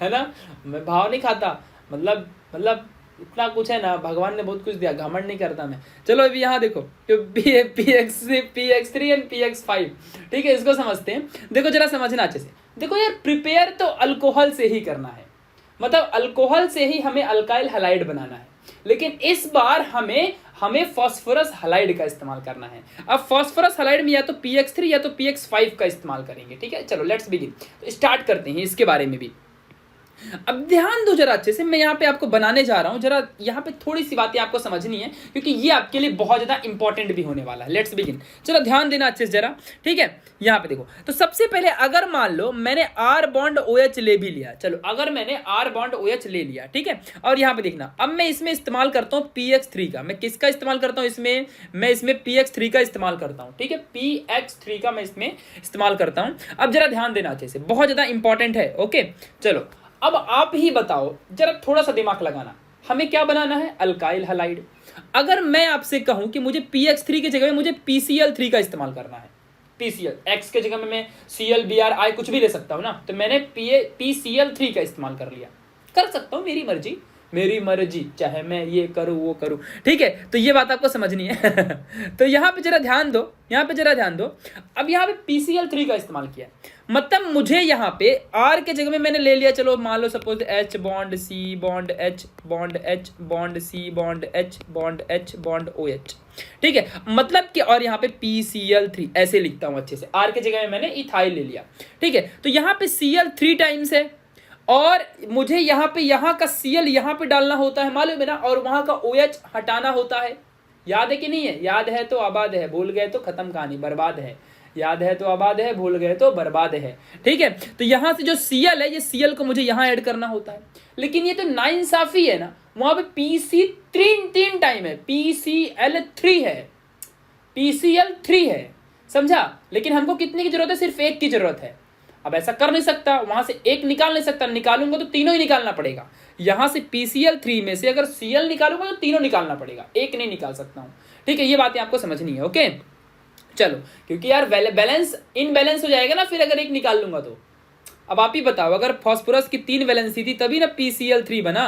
है ना? मैं भाव नहीं खाता, मतलब इतना कुछ है ना, भगवान ने बहुत कुछ दिया, घमंड नहीं करता मैं। चलो अभी यहाँ देखो, px3 एंड px5, ठीक है, इसको समझते हैं। देखो जरा समझना अच्छे से। देखो यार, प्रिपेयर तो अल्कोहल से ही करना है, मतलब अल्कोहल से ही हमें अल्काइल हलाइड बनाना है, लेकिन इस बार हमें फास्फोरस हलाइड का इस्तेमाल करना है। अब फास्फोरस हलाइड में या तो px3 या तो px5 का इस्तेमाल करेंगे, ठीक है। चलो लेट्स बिगिन, तो स्टार्ट करते हैं इसके बारे में भी। अब ध्यान दो जरा अच्छे से, मैं यहाँ पे आपको बनाने जा रहा हूँ, जरा यहाँ पे थोड़ी सी बातें आपको समझनी है, क्योंकि ये आपके लिए बहुत ज़्यादा इंपॉर्टेंट भी होने वाला है। लेट्स बिगिन, चलो ध्यान देना अच्छे से जरा, ठीक है। यहाँ पे देखो, तो सबसे पहले अगर मान लो मैंने R बॉन्ड OH ले भी लिया, चलो अगर मैंने R बॉन्ड OH ले लिया, ठीक है, और यहाँ पे देखना, अब मैं इसमें इस्तेमाल करता हूँ px3 का। मैं किसका इस्तेमाल करता हूँ इसमें? मैं इसमें px3 का इस्तेमाल करता हूँ, ठीक है, px3 का मैं इसमें इस्तेमाल करता हूँ। अब जरा ध्यान देना अच्छे से, बहुत ज़्यादा इंपॉर्टेंट है, ओके। चलो अब आप ही बताओ, जरा थोड़ा सा दिमाग लगाना, हमें क्या बनाना है? Alkyl halide. अगर मैं आपसे कहूं कि मुझे px3 की जगह में मुझे PCl3 का इस्तेमाल करना है, PCl x के जगह में मैं Cl Br I कुछ भी ले सकता हूं ना, तो मैंने PCl3 का इस्तेमाल कर लिया। कर सकता हूं, मेरी मर्जी, चाहे मैं ये करूं वो करूं, ठीक है। तो ये बात आपको समझनी है तो यहाँ पे जरा ध्यान दो, अब यहाँ पे PCl3 का इस्तेमाल किया, मतलब मुझे यहाँ पे R के जगह में मैंने ले लिया, चलो मान लो suppose H bond C bond H bond H bond C bond H bond H bond OH, ठीक है, मतलब कि, और यहाँ पे PCl3 ऐसे लिखता हूँ अच्छे से। R के जगह में मैंने इथाइल ले लिया, ठीक है। तो यहाँ पे Cl 3 टाइम्स है, और मुझे यहाँ पे यहाँ का Cl यहाँ पे डालना होता है, मालूम है ना, और वहाँ का OH हटाना होता है। याद है कि नहीं है? याद है तो आबाद है, भूल गए तो खत्म कहानी, बर्बाद है। याद है तो आबाद है, भूल गए तो बर्बाद है, ठीक है। तो यहाँ से जो Cl है, ये Cl को मुझे यहाँ ऐड करना होता है, लेकिन ये तो नाइंसाफी है ना, वहाँ पे PC3 3 टाइम है, PCl3 है, PCl3 है, समझा? लेकिन हमको कितने की जरूरत है? सिर्फ एक की जरूरत है। अब ऐसा कर नहीं सकता, वहां से एक निकाल नहीं सकता, निकालूंगा तो तीनों ही निकालना पड़ेगा। यहां से PCl3 में से अगर Cl निकालूंगा तो तीनों निकालना पड़ेगा, एक नहीं निकाल सकता हूं, ठीक है। ये बातें आपको समझनी है, ओके। चलो, क्योंकि यार बैलेंस इनबैलेंस हो जाएगा ना फिर अगर एक निकाल लूंगा तो। अब आप ही बताओ, अगर फास्फोरस की 3 वैलेंसी थी तभी ना PCl3 बना,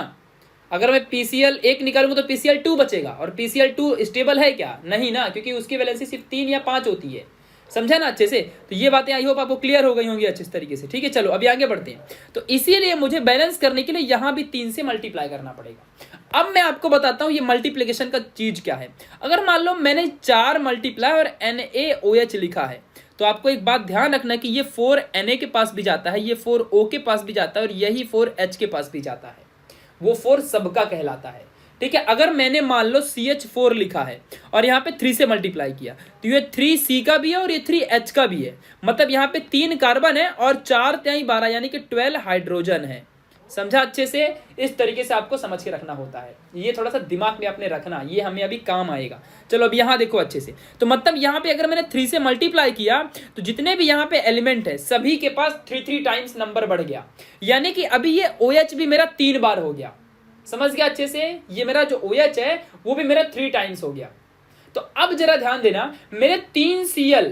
अगर मैं PCl एक निकालूंगा तो PCl2 बचेगा, और PCl2 स्टेबल है क्या? नहीं ना, क्योंकि उसकी वैलेंसी सिर्फ 3 या 5 होती है। समझा ना अच्छे से? तो ये बातें आई होप आपको क्लियर हो गई होंगी अच्छे तरीके से, ठीक है। चलो अभी आगे बढ़ते हैं। तो इसीलिए मुझे बैलेंस करने के लिए यहाँ भी 3 से मल्टीप्लाई करना पड़ेगा। अब मैं आपको बताता हूँ ये मल्टीप्लिकेशन का चीज क्या है। अगर मान लो मैंने 4 मल्टीप्लाई और NaOH लिखा है, तो आपको एक बात ध्यान रखना कि ये 4 Na के पास भी जाता है, ये 4 O के पास भी जाता है, और यही 4 H के पास भी जाता है, वो 4 सबका कहलाता है, ठीक है। अगर मैंने मान लो CH4 लिखा है और यहाँ पे 3 से मल्टीप्लाई किया, तो ये 3C का भी है और ये 3H का भी है, मतलब यहाँ पे 3 कार्बन है और 4 × 12 यानी कि 12 हाइड्रोजन है। समझा अच्छे से? इस तरीके से आपको समझ के रखना होता है, ये थोड़ा सा दिमाग में अपने रखना, ये हमें अभी काम आएगा। चलो अब यहाँ देखो अच्छे से, तो मतलब यहाँ पे अगर मैंने 3 से मल्टीप्लाई किया तो जितने भी यहाँ पे एलिमेंट है सभी के पास 3 टाइम्स नंबर बढ़ गया, यानी कि अभी ये OH भी मेरा 3 बार हो गया। समझ गया अच्छे से? ये मेरा जो OH है वो भी मेरा 3 टाइम्स हो गया। तो अब जरा ध्यान देना, मेरे 3 Cl,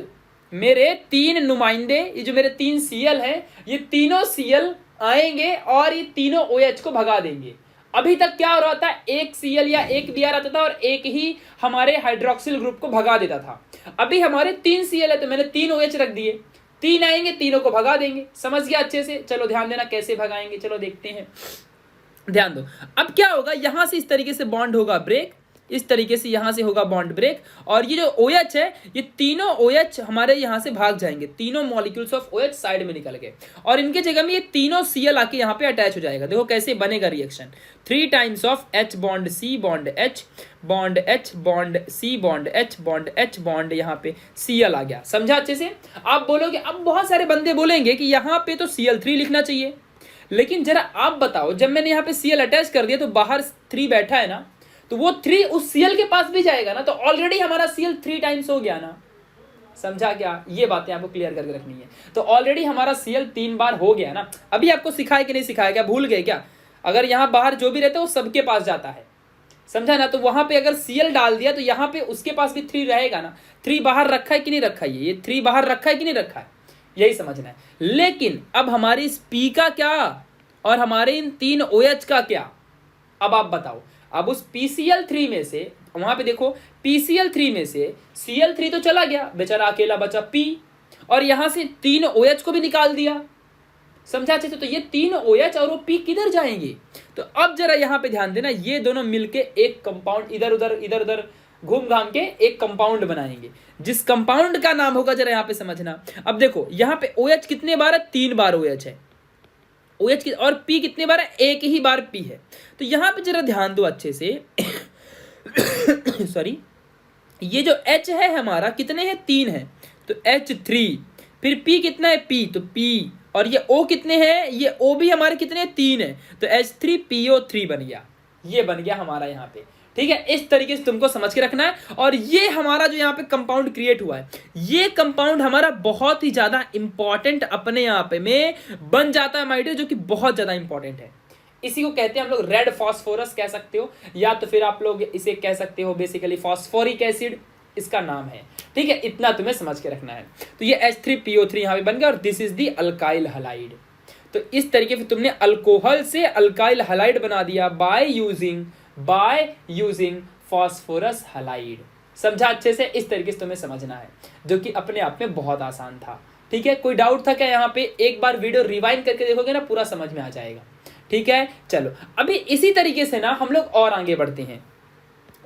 मेरे 3 नुमाइंदे, ये जो मेरे 3 Cl हैं, ये तीनों Cl आएंगे और ये तीनों OH को भगा देंगे। अभी तक क्या हो रहा था, एक Cl या एक Br आता था और एक ही हमारे हाइड्रोक्सिल ग्रुप को भगा देता था। अभी हमारे 3 Cl है तो मैंने 3 OH रख दिए, 3 आएंगे, तीनों को भगा देंगे। समझ गया अच्छे से? चलो ध्यान देना कैसे भगाएंगे, चलो देखते हैं, ध्यान दो। अब क्या होगा, यहां से इस तरीके से बॉन्ड होगा ब्रेक, इस तरीके से यहां से होगा बॉन्ड ब्रेक, और ये जो OH है ये तीनों OH हमारे यहां से भाग जाएंगे, तीनों मॉलिक्यूल्स ऑफ OH साइड में निकल गए और इनके जगह में ये तीनों Cl आके यहां पे अटैच हो जाएगा। देखो कैसे बनेगा reaction, 3 times of H bond C bond H bond H bond C bond H bond H bond, यहाँ पे Cl आ गया। समझा अच्छे से? आप बोलोगे, अब बहुत सारे बंदे बोलेंगे कि यहाँ पे तो Cl3 लिखना चाहिए, लेकिन जरा आप बताओ, जब मैंने यहाँ पे Cl अटैच कर दिया तो बाहर 3 बैठा है ना, तो वो 3 उस Cl के पास भी जाएगा ना, तो ऑलरेडी हमारा Cl 3 टाइम्स हो गया ना। समझा क्या? ये बातें आपको क्लियर करके रखनी है। तो ऑलरेडी हमारा Cl 3 बार हो गया ना। अभी आपको सिखाया कि नहीं सिखाया, क्या भूल गए क्या? अगर यहाँ बाहर जो भी रहता है वो सबके पास जाता है, समझा ना? तो वहां पे अगर Cl डाल दिया तो यहाँ पे उसके पास भी 3 रहेगा ना। 3 बाहर रखा है कि नहीं रखा है, ये 3 बाहर रखा है कि नहीं रखा है, यही समझना है। लेकिन अब हमारी इस P का क्या और हमारे इन 3 OH का क्या, अब आप बताओ। अब उस PCl3 में से, वहां पे देखो PCl3 में से Cl3 तो चला गया, बेचारा अकेला बचा P, और यहां से 3 OH को भी निकाल दिया। समझा अच्छे से? तो ये 3 OH और वो P किधर जाएंगे? तो अब जरा यहां पे ध्यान देना, ये दोनों मिलके एक कंपाउंड इधर उधर घूम घाम के एक कंपाउंड बनाएंगे, जिस कंपाउंड का नाम होगा, जरा यहां पे समझना। अब देखो यहां पे OH कितने बार है, 3 बार OH है, OH की, और P कितने बार है, एक ही बार P है। तो यहां पे जरा ध्यान दो अच्छे से सॉरी, ये जो H है हमारा कितने हैं, 3 है, तो H3, फिर P कितना है, P, तो P, और ये O कितने हैं, ये O भी हमारे कितने हैं, 3 है, तो H3PO3 बन गया। ये बन गया हमारा यहाँ पे, ठीक है? इस तरीके से तुमको समझ के रखना है। और ये हमारा जो यहाँ पे कंपाउंड क्रिएट हुआ है, ये कंपाउंड हमारा बहुत ही ज्यादा इंपॉर्टेंट अपने यहाँ पे में बन जाता है माय डियर, जो कि बहुत ज्यादा इंपॉर्टेंट है। इसी को कहते हैं हम लोग रेड फॉस्फोरस कह सकते हो, या तो फिर आप लोग इसे कह सकते हो बेसिकली फॉस्फोरिक एसिड, इसका नाम है, ठीक है? इतना तुम्हें समझ के रखना है। तो ये H3PO3 यहाँ पे बन गया, और this is the alkyl halide. तो इस तरीके से तुमने अल्कोहल से अल्काइल हलाइड बना दिया बाय यूजिंग फॉस्फोरस हलाइड। समझा अच्छे से? इस तरीके से तुम्हें समझना है, जो कि अपने आप में बहुत आसान था, ठीक है? कोई डाउट था क्या यहाँ पे? एक बार वीडियो रिवाइंड करके देखोगे ना, पूरा समझ में आ जाएगा, ठीक है? चलो अभी इसी तरीके से ना हम लोग और आगे बढ़ते हैं,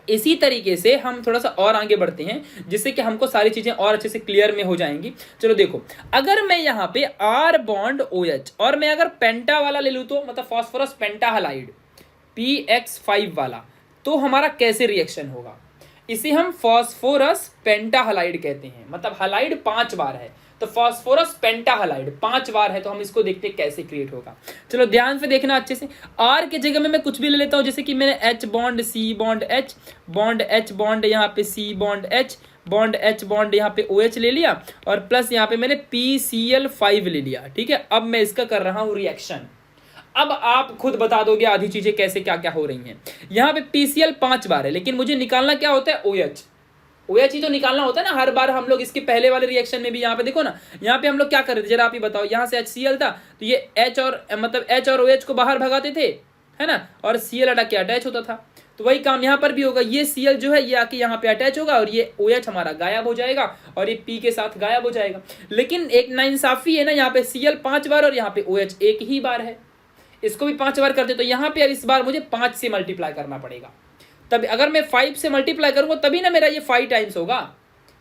इसी तरीके से हम थोड़ा सा और आगे बढ़ते हैं, जिससे कि हमको सारी चीजें और अच्छे से क्लियर में हो जाएंगी। चलो देखो, अगर मैं यहाँ पे R बॉन्ड OH और मैं अगर पेंटा वाला ले लूँ, तो मतलब फॉस्फोरस पेंटाहलाइड PX5 वाला, तो हमारा कैसे रिएक्शन होगा? इसे हम फॉस्फोरस पेंटाहलाइड कहते हैं, मतलब हलाइड 5 बार है, तो फॉस्फोरस पेंटाहलाइड 5 बार है, तो हम इसको देखते हैं कैसे क्रिएट होगा। चलो ध्यान से देखना अच्छे से। R के जगह में मैं कुछ भी ले लेता हूं, जैसे कि मैंने H bond C bond H bond H bond यहाँ पे C bond H bond H bond यहाँ पे OH ले लिया, और प्लस यहाँ पे मैंने PCl5 ले लिया, ठीक है? अब मैं इसका कर रहा हूँ रिएक्शन। अब आप खुद बता दोगे आधी चीजें कैसे क्या क्या हो रही हैं। यहाँ पे PCl 5 बार है, लेकिन मुझे निकालना क्या होता है, OH ही तो निकालना होता है ना हर बार। हम लोग इसके पहले वाले रिएक्शन में भी यहाँ पे देखो ना, यहाँ पे हम लोग क्या कर रहे थे, जरा आप ही बताओ। यहाँ से HCl था, तो ये H और OH को बाहर भगाते थे, है ना, और Cl अटैक के अटैच होता था। तो वही काम यहाँ पर भी होगा, ये Cl जो है ये आके यहाँ पे अटैच होगा, और ये OH हमारा गायब हो जाएगा, और ये P के साथ गायब हो जाएगा। लेकिन एक नाइंसाफी है ना, यहाँ पे Cl 5 बार और यहाँ पे OH एक ही बार है, इसको भी 5 बार करते, तो यहाँ पे अब इस बार मुझे 5 से मल्टीप्लाई करना पड़ेगा। तब अगर मैं 5 से मल्टीप्लाई करूंगा तभी ना मेरा ये 5 टाइम्स होगा।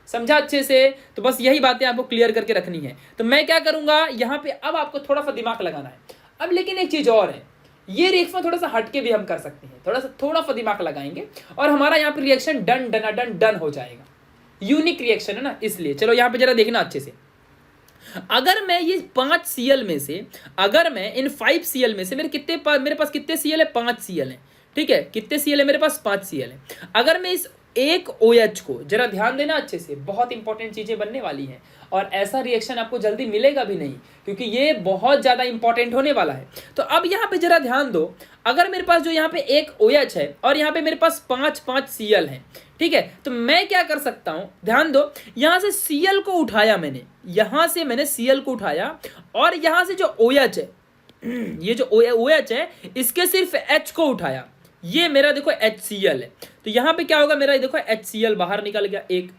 समझा अच्छे से? तो बस यही बातें आपको क्लियर करके रखनी है। तो मैं क्या करूंगा यहाँ पे, अब आपको थोड़ा सा दिमाग लगाना है। अब लेकिन एक चीज और है, ये रिएक्शन थोड़ा सा हटके भी हम कर सकते हैं, थोड़ा सा दिमाग लगाएंगे और हमारा यहाँ पे रिएक्शन डन हो जाएगा। यूनिक रिएक्शन है ना, इसलिए। चलो यहाँ पे जरा देखना अच्छे से। अगर मैं ये 5 Cl में से, अगर मैं इन 5 Cl में से मेरे पास कितने Cl है, 5 Cl है, ठीक है, कितने Cl है मेरे पास, 5 Cl है। अगर मैं इस एक OH को, जरा ध्यान देना अच्छे से, बहुत इंपॉर्टेंट चीजें बनने वाली हैं और ऐसा रिएक्शन आपको जल्दी मिलेगा भी नहीं, क्योंकि ये बहुत ज्यादा इंपॉर्टेंट होने वाला है। तो अब यहाँ पे जरा ध्यान दो, अगर मेरे पास जो यहाँ पे एक OH है और यहाँ पे मेरे पास 5 Cl है, ठीक है, तो मैं क्या कर सकता हूं, ध्यान दो, यहां से Cl को उठाया मैंने, यहां से मैंने Cl को उठाया और यहां से जो OH है, ये जो OH है, इसके सिर्फ H को उठाया, ये मेरा देखो HCl है। तो यहां पे क्या होगा, मेरा देखो HCl बाहर निकल गया एक,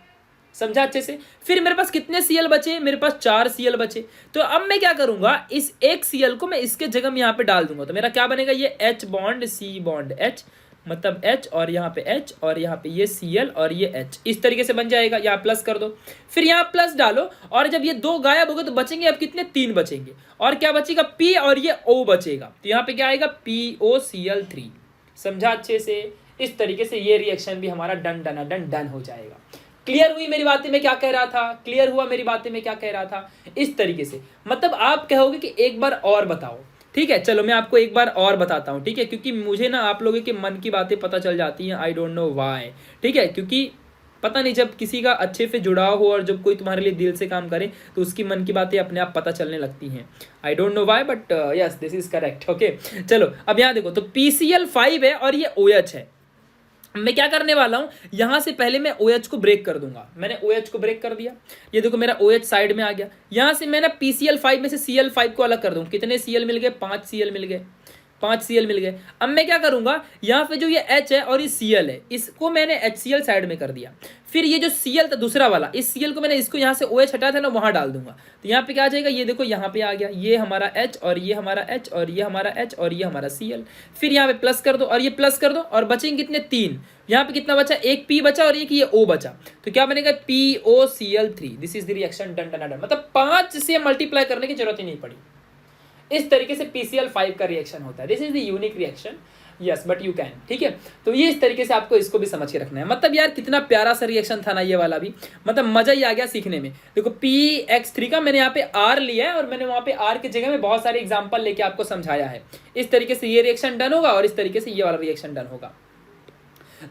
समझा अच्छे से। फिर मेरे पास कितने Cl बचे, मेरे पास 4 Cl बचे। तो अब मैं क्या करूंगा, इस एक Cl को मैं इसके जगह में यहाँ पे डाल दूंगा, तो मेरा क्या बनेगा, ये H bond C bond H, मतलब H और यहाँ पे H और यहाँ पे ये Cl और ये H, इस तरीके से बन जाएगा। यहाँ प्लस कर दो, फिर यहाँ प्लस डालो, और जब ये 2 गायब हो गए तो बचेंगे अब कितने, 3 बचेंगे, और क्या बचेगा, P और ये O बचेगा। तो यहाँ पे क्या आएगा, POCl3, समझा अच्छे से। इस तरीके से ये रिएक्शन भी हमारा डन हो जाएगा। क्लियर हुई मेरी बातें, मैं क्या कह रहा था, क्लियर हुआ मेरी बातें, मैं क्या कह रहा था। इस तरीके से मतलब आप कहोगे कि एक बार और बताओ, ठीक है, चलो मैं आपको एक बार और बताता हूँ, ठीक है, क्योंकि मुझे ना आप लोगों के मन की बातें पता चल जाती हैं, आई डोंट नो व्हाई, ठीक है, क्योंकि पता नहीं, जब किसी का अच्छे से जुड़ाव हो और जब कोई तुम्हारे लिए दिल से काम करे तो उसकी मन की बातें अपने आप पता चलने लगती हैं। I don't know why, but yes this is correct. Okay चलो, अब यहाँ देखो, तो PCl5 है और ये OH है। मैं क्या करने वाला हूं, यहां से पहले मैं OH को ब्रेक कर दूंगा। मैंने OH को ब्रेक कर दिया, ये देखो मेरा OH साइड में आ गया। यहां से मैं ना PCl5 में से Cl5 को अलग कर दूं। कितने Cl मिल गए, 5 Cl मिल गए, 5 Cl मिल गए। अब मैं क्या करूंगा, यहाँ पे जो ये H है और ये Cl है, इसको मैंने HCl साइड में कर दिया। फिर ये जो Cl था दूसरा वाला, इस Cl को मैंने इसको यहाँ से OH हटाया था ना, वहां डाल दूंगा। तो यहाँ पे क्या आ जाएगा, ये देखो यहाँ पे आ गया, ये हमारा H और ये हमारा H और ये हमारा H और ये हमारा Cl। फिर यहाँ पे प्लस कर दो और ये प्लस कर दो, और बचेंगे कितने, 3। यहाँ पे कितना बचा, एक P बचा और एक ये O बचा, तो क्या बनेगा, POCl3। This is the reaction done. मतलब 5 से मल्टीप्लाई करने की जरूरत ही नहीं पड़ी। इस तरीके से PCl5 का रिएक्शन होता है। This is the unique reaction, yes but you can, ठीक है। तो ये इस तरीके से आपको इसको भी समझ के रखना है। मतलब यार कितना प्यारा सा रिएक्शन था ना ये वाला भी, मतलब मजा ही आ गया सीखने में। देखो PX3 का मैंने यहाँ पे R लिया है और मैंने वहाँ पे R की जगह में बहुत सारे एग्जाम्पल लेके आपको समझाया है। इस तरीके से ये रिएक्शन डन होगा और इस तरीके से ये वाला रिएक्शन डन होगा।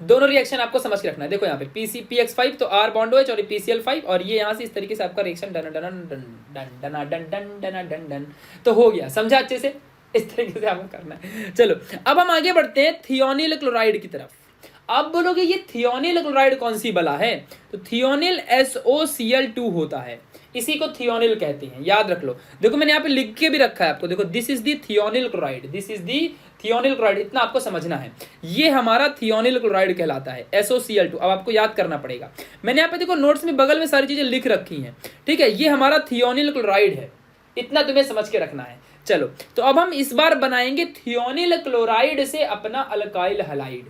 दोनों रिएक्शन आपको समझ के रखना है। देखो यहाँ पे PX5 तो R बॉन्ड OH और PCl5, और ये यहाँ से इस तरीके से आपका रिएक्शन डन तो हो गया, समझा अच्छे से। इस तरीके से आपको करना है। चलो अब हम आगे बढ़ते हैं थियोनिल क्लोराइड की तरफ। अब बोलोगे ये थियोनिल क्लोराइड कौन सी बला है, तो थियोनिल SOCl2 होता है, इसी को थियोनिल कहते हैं, याद रख लो। देखो मैंने यहाँ पे लिख के भी रखा है आपको, देखो this is the thionyl chloride, this is the thionyl chloride, इतना आपको समझना है। ये हमारा थियोनिल क्लोराइड कहलाता है, SOCl2। अब आपको याद करना पड़ेगा, मैंने यहाँ पे देखो नोट्स में बगल में सारी चीजें लिख रखी हैं, ठीक है। ये हमारा थियोनिल क्लोराइड है, इतना तुम्हें समझ के रखना है। चलो तो अब हम इस बार बनाएंगे थियोनिल क्लोराइड से अपना अल्काइल हैलाइड।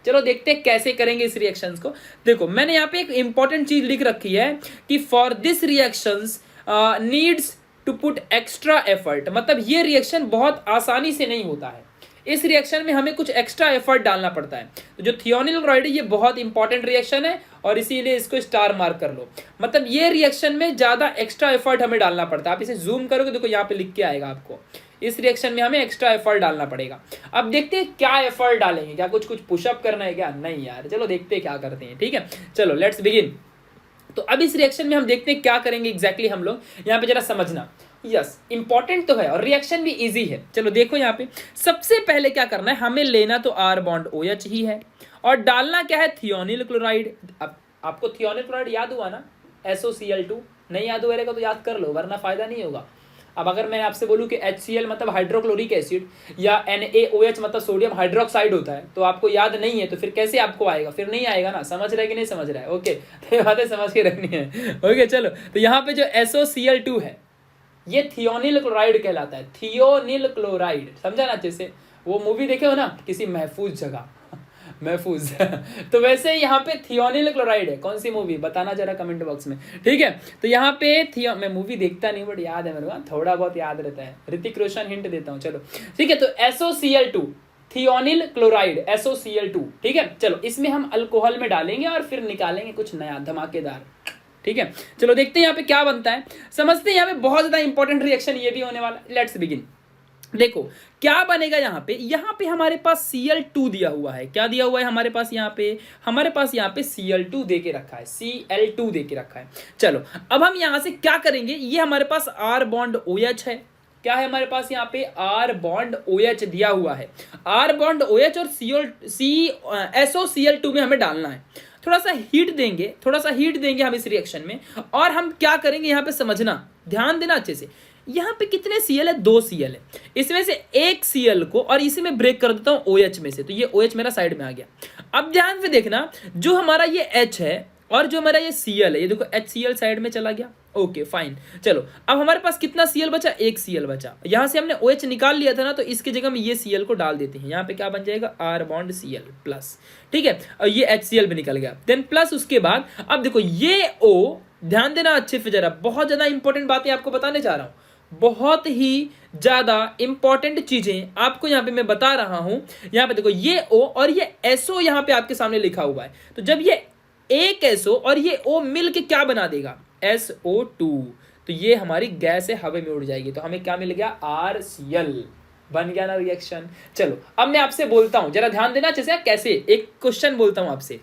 चलो देखते हैं कैसे करेंगे इस रिएक्शंस को। देखो मैंने यहाँ पे एक इंपॉर्टेंट चीज लिख रखी है कि for this reactions needs to put extra effort. मतलब ये रिएक्शन बहुत आसानी से नहीं होता है, इस रिएक्शन में हमें कुछ एक्स्ट्रा एफर्ट डालना पड़ता है। तो जो थियोनिल क्लोराइड है ये बहुत इंपॉर्टेंट रिएक्शन है और इसीलिए इसको स्टार मार्क कर लो। मतलब ये रिएक्शन में ज्यादा एक्स्ट्रा एफर्ट हमें डालना पड़ता है। आप इसे जूम करोगे देखो यहाँ पे लिख के आएगा आपको, इस रिएक्शन में हमें एक्स्ट्रा एफर्ट डालना पड़ेगा। अब देखते हैं क्या एफर्ट डालेंगे, क्या कुछ पुशअप करना है क्या, नहीं यार, चलो देखते हैं क्या करते हैं, ठीक है। चलो लेट्स बिगिन। तो अब इस रिएक्शन में हम देखते हैं क्या करेंगे एग्जैक्टली हम लोग, यहाँ पे जरा समझना। यस इंपॉर्टेंट तो है और रिएक्शन भी इजी है। चलो देखो यहाँ पे सबसे पहले क्या करना है, हमें लेना तो R बॉन्ड OH ही है और डालना क्या है, थियोनिल क्लोराइड। अब आपको थियोनिल क्लोराइड याद हुआ ना, SOCl2, नहीं याद हुआ रहेगा तो याद कर लो वरना फायदा नहीं होगा। अब अगर मैं आपसे बोलूं कि HCl मतलब हाइड्रोक्लोरिक एसिड या NaOH मतलब सोडियम हाइड्रोक्साइड होता है, तो आपको याद नहीं है तो फिर कैसे आपको आएगा, फिर नहीं आएगा ना। समझ रहा है कि नहीं समझ रहा है, ओके तो ये बातें समझ के रखनी है, ओके। चलो तो यहाँ पे जो SOCl2 है ये थियोनिल क्लोराइड कहलाता है, थियोनिल क्लोराइड, समझा ना अच्छे से। वो मूवी देखे हो ना, किसी महफूज जगह महफूज तो वैसे यहाँ पे थियोनिल क्लोराइड है, कौन सी मूवी बताना जरा कमेंट बॉक्स में, ठीक है। तो यहाँ पे मैं मूवी देखता नहीं बट याद है मेरे को, थोड़ा बहुत याद रहता है। ऋतिक रोशन हिंट देता हूँ, चलो ठीक है। तो SOCl2 थियोनिल क्लोराइड SOCl2, ठीक है। चलो इसमें हम अल्कोहल में डालेंगे और फिर निकालेंगे कुछ नया धमाकेदार। ठीक है, चलो देखते हैं यहाँ पे क्या बनता है, समझते हैं। यहाँ पे बहुत ज्यादा इंपॉर्टेंट रिएक्शन ये भी होने वाला है। Let's begin. देखो क्या बनेगा यहाँ पे हमारे पास Cl2 दिया हुआ है। क्या दिया हुआ है हमारे पास यहाँ पे Cl2 दे के रखा है, Cl2 दे के रखा है। चलो अब हम यहाँ से क्या करेंगे, ये हमारे पास R बॉन्ड OH है। क्या है हमारे पास यहाँ पे R बॉन्ड OH दिया हुआ है। R बॉन्ड OH और SOCl2 में हमें डालना है। थोड़ा सा हीट देंगे हम इस रिएक्शन में, और हम क्या करेंगे यहाँ पे समझना, ध्यान देना अच्छे से। यहाँ पे कितने Cl है, 2 Cl है। इसमें से एक Cl को और इसी में ब्रेक कर देता हूँ OH में से, तो ये OH मेरा साइड में आ गया। अब ध्यान से देखना, जो हमारा ये H है और जो हमारा ये Cl है, ये देखो HCl साइड में चला गया। ओके फाइन, चलो अब हमारे पास कितना Cl बचा, एक Cl बचा। यहाँ से हमने OH निकाल लिया था ना, तो इसकी जगह में ये Cl को डाल देते हैं। यहाँ पे क्या बन जाएगा, R बॉन्ड Cl प्लस, ठीक है, और ये HCl भी निकल गया। देन प्लस उसके बाद अब देखो ये O, ध्यान देना अच्छे से जरा, बहुत ज्यादा इंपॉर्टेंट बातें आपको बताने जा रहा हूँ, बहुत ही ज्यादा इंपॉर्टेंट चीजें आपको यहाँ पे मैं बता रहा हूं। यहाँ पे देखो ये O और ये SO यहाँ पे आपके सामने लिखा हुआ है, तो जब ये एक SO और ये O मिल के क्या बना देगा, SO2, तो ये हमारी गैस है, हवा में उड़ जाएगी, तो हमें क्या मिल गया, RCl बन गया ना रिएक्शन। चलो अब मैं आपसे बोलता हूं, जरा ध्यान देना अच्छे से, कैसे, एक क्वेश्चन बोलता हूं आपसे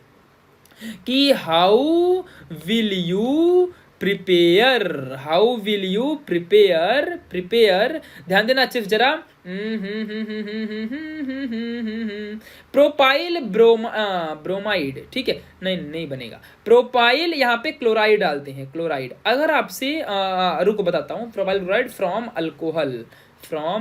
कि हाउ विल यू प्रिपेयर, ध्यान देना अच्छे से जरा। प्रोपाइल ब्रोमाइड, ठीक है, नहीं बनेगा, प्रोपाइल यहाँ पे क्लोराइड डालते हैं, क्लोराइड। अगर आपसे रुको बताता हूँ, प्रोपाइल क्लोराइड फ्रॉम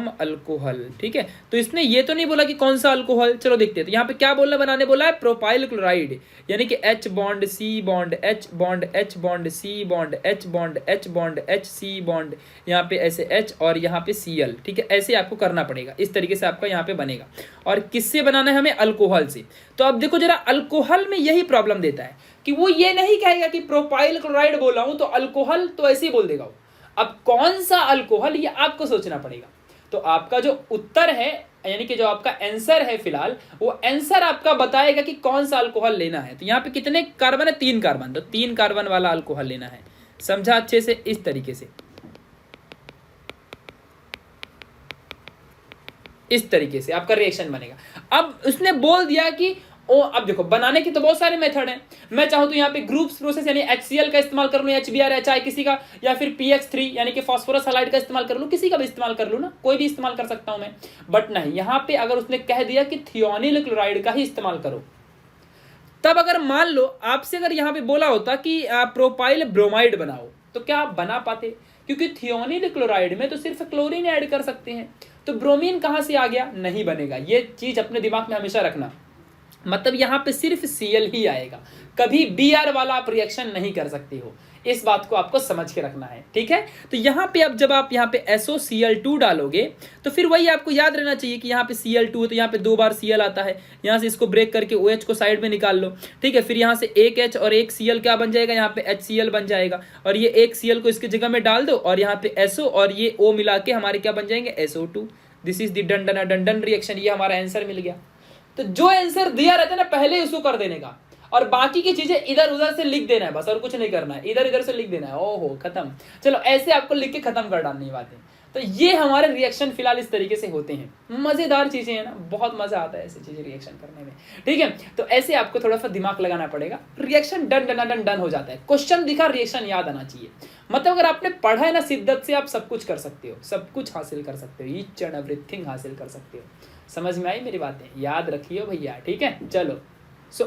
अल्कोहल, ठीक है, तो इसने ये तो नहीं बोला कि कौन सा अल्कोहल, चलो देखते हैं। तो यहाँ पे क्या बनाने बोला है, प्रोपाइल क्लोराइड, यानी कि H bond C bond H bond H bond C bond H bond H bond H C bond, यहाँ पे ऐसे H और यहाँ पे Cl, ठीक है, ऐसे आपको करना पड़ेगा, इस तरीके से आपका यहाँ पे बनेगा। और किससे बनाना है हमें, अल्कोहल से। तो अब देखो जरा, अल्कोहल में यही प्रॉब्लम देता है कि वो ये नहीं कहेगा कि प्रोपाइल क्लोराइड बोला हूं तो अल्कोहल, तो ऐसे ही बोल देगा वो। अब कौन सा अल्कोहल, ये आपको सोचना पड़ेगा। तो आपका जो उत्तर है, यानी कि जो आपका आंसर है फिलहाल, वो आंसर आपका बताएगा कि कौन सा अल्कोहल लेना है। तो यहाँ पे कितने कार्बन है, 3 कार्बन, तो 3 कार्बन वाला अल्कोहल लेना है। समझा अच्छे से, इस तरीके से, इस तरीके से आपका रिएक्शन बनेगा। अब उसने बोल दिया कि अब देखो बनाने के तो बहुत सारे मेथड हैं। मैं चाहूं तो यहाँ पे ग्रुप्स प्रोसेस यानी HCl का इस्तेमाल कर लूं, HBr चाहे किसी का, या फिर PX3 यानी कि फास्फोरस हैलाइड का इस्तेमाल कर लूं, किसी का भी इस्तेमाल कर लूं ना, कोई भी इस्तेमाल कर सकता हूं मैं। बट नहीं, यहाँ पे अगर उसने कह दिया कि थियोनिल क्लोराइड का ही इस्तेमाल करो, तब अगर मान लो आपसे अगर यहाँ पे बोला होता कि प्रोपाइल ब्रोमाइड बनाओ, तो क्या आप बना पाते? क्योंकि थियोनिल क्लोराइड में तो सिर्फ क्लोरीन ऐड कर सकते हैं, तो ब्रोमीन कहाँ से आ गया, नहीं बनेगा। ये चीज अपने दिमाग में हमेशा रखना, मतलब यहाँ पे सिर्फ Cl ही आएगा, कभी Br वाला आप रिएक्शन नहीं कर सकते हो। इस बात को आपको समझ के रखना है, ठीक है। तो यहाँ पे अब जब आप यहाँ पे SOCl2 डालोगे, तो फिर वही आपको याद रहना चाहिए कि यहाँ पे Cl2 है, तो यहाँ पे 2 बार Cl आता है। यहाँ से इसको ब्रेक करके OH को साइड में निकाल लो, ठीक है। फिर यहाँ से एक H और एक Cl क्या बन जाएगा, यहाँ पे HCl बन जाएगा, और ये एक Cl को इसकी जगह में डाल दो, और यहाँ पे SO और ये O मिला के हमारे क्या बन जाएंगे, SO2। This is the done reaction. ये हमारा आंसर मिल गया। तो जो आंसर दिया रहता है ना, पहले उसको कर देने का, और बाकी की चीजें इधर उधर से लिख देना है बस, और कुछ नहीं करना है, इधर इधर से लिख देना है। ओहो खत्म। चलो ऐसे आपको लिख के खत्म कर डालनी बातें। तो ये हमारे रिएक्शन फिलहाल इस तरीके से होते हैं। मजेदार चीजें हैं ना, बहुत मजा आता है ऐसी चीजें रिएक्शन करने में, ठीक है। तो ऐसे आपको थोड़ा सा दिमाग लगाना पड़ेगा, रिएक्शन डन हो जाता है। क्वेश्चन दिखा, रिएक्शन याद आना चाहिए। मतलब अगर आपने पढ़ा है ना शिद्दत से, आप सब कुछ कर सकते हो, सब कुछ हासिल कर सकते हो, ईच एंड एवरीथिंग हासिल कर सकते हो। समझ में आई मेरी बातें? याद रखियो भैया, ठीक है। चलो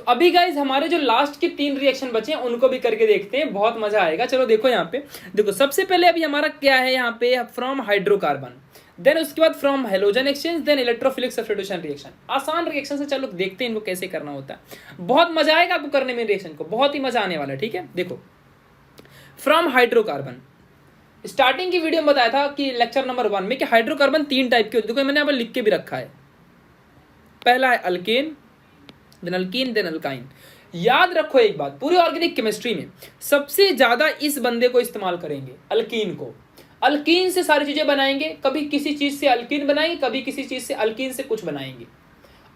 अभी गाइज हमारे जो लास्ट के 3 रिएक्शन बचे हैं उनको भी करके देखते हैं, बहुत मजा आएगा। चलो देखो यहाँ पे, देखो सबसे पहले अभी हमारा क्या है, यहाँ पे फ्रॉम हाइड्रोकार्बन, देन उसके बाद from halogen exchange, then electrophilic substitution reaction. आसान रिएक्शन से चलो देखते हैं इनको कैसे करना होता है। बहुत मजा आएगा आपको करने में रिएक्शन को, बहुत ही मजा आने वाला है, ठीक है। देखो फ्रॉम हाइड्रोकार्बन, स्टार्टिंग की वीडियो में बताया था कि लेक्चर नंबर 1 में कि हाइड्रोकार्बन 3 टाइप के होते हैं। देखो मैंने यहाँ पर लिख के भी रखा है, पहला है alkane, then alkene, then alkyne. याद रखो एक बात, पूरी ऑर्गेनिक केमिस्ट्री में सबसे ज्यादा इस बंदे को इस्तेमाल करेंगे, अल्कीन को। अल्कीन से सारी चीजें बनाएंगे, कभी किसी चीज से अल्कीन बनाएंगे, कभी किसी चीज से अल्कीन से कुछ बनाएंगे।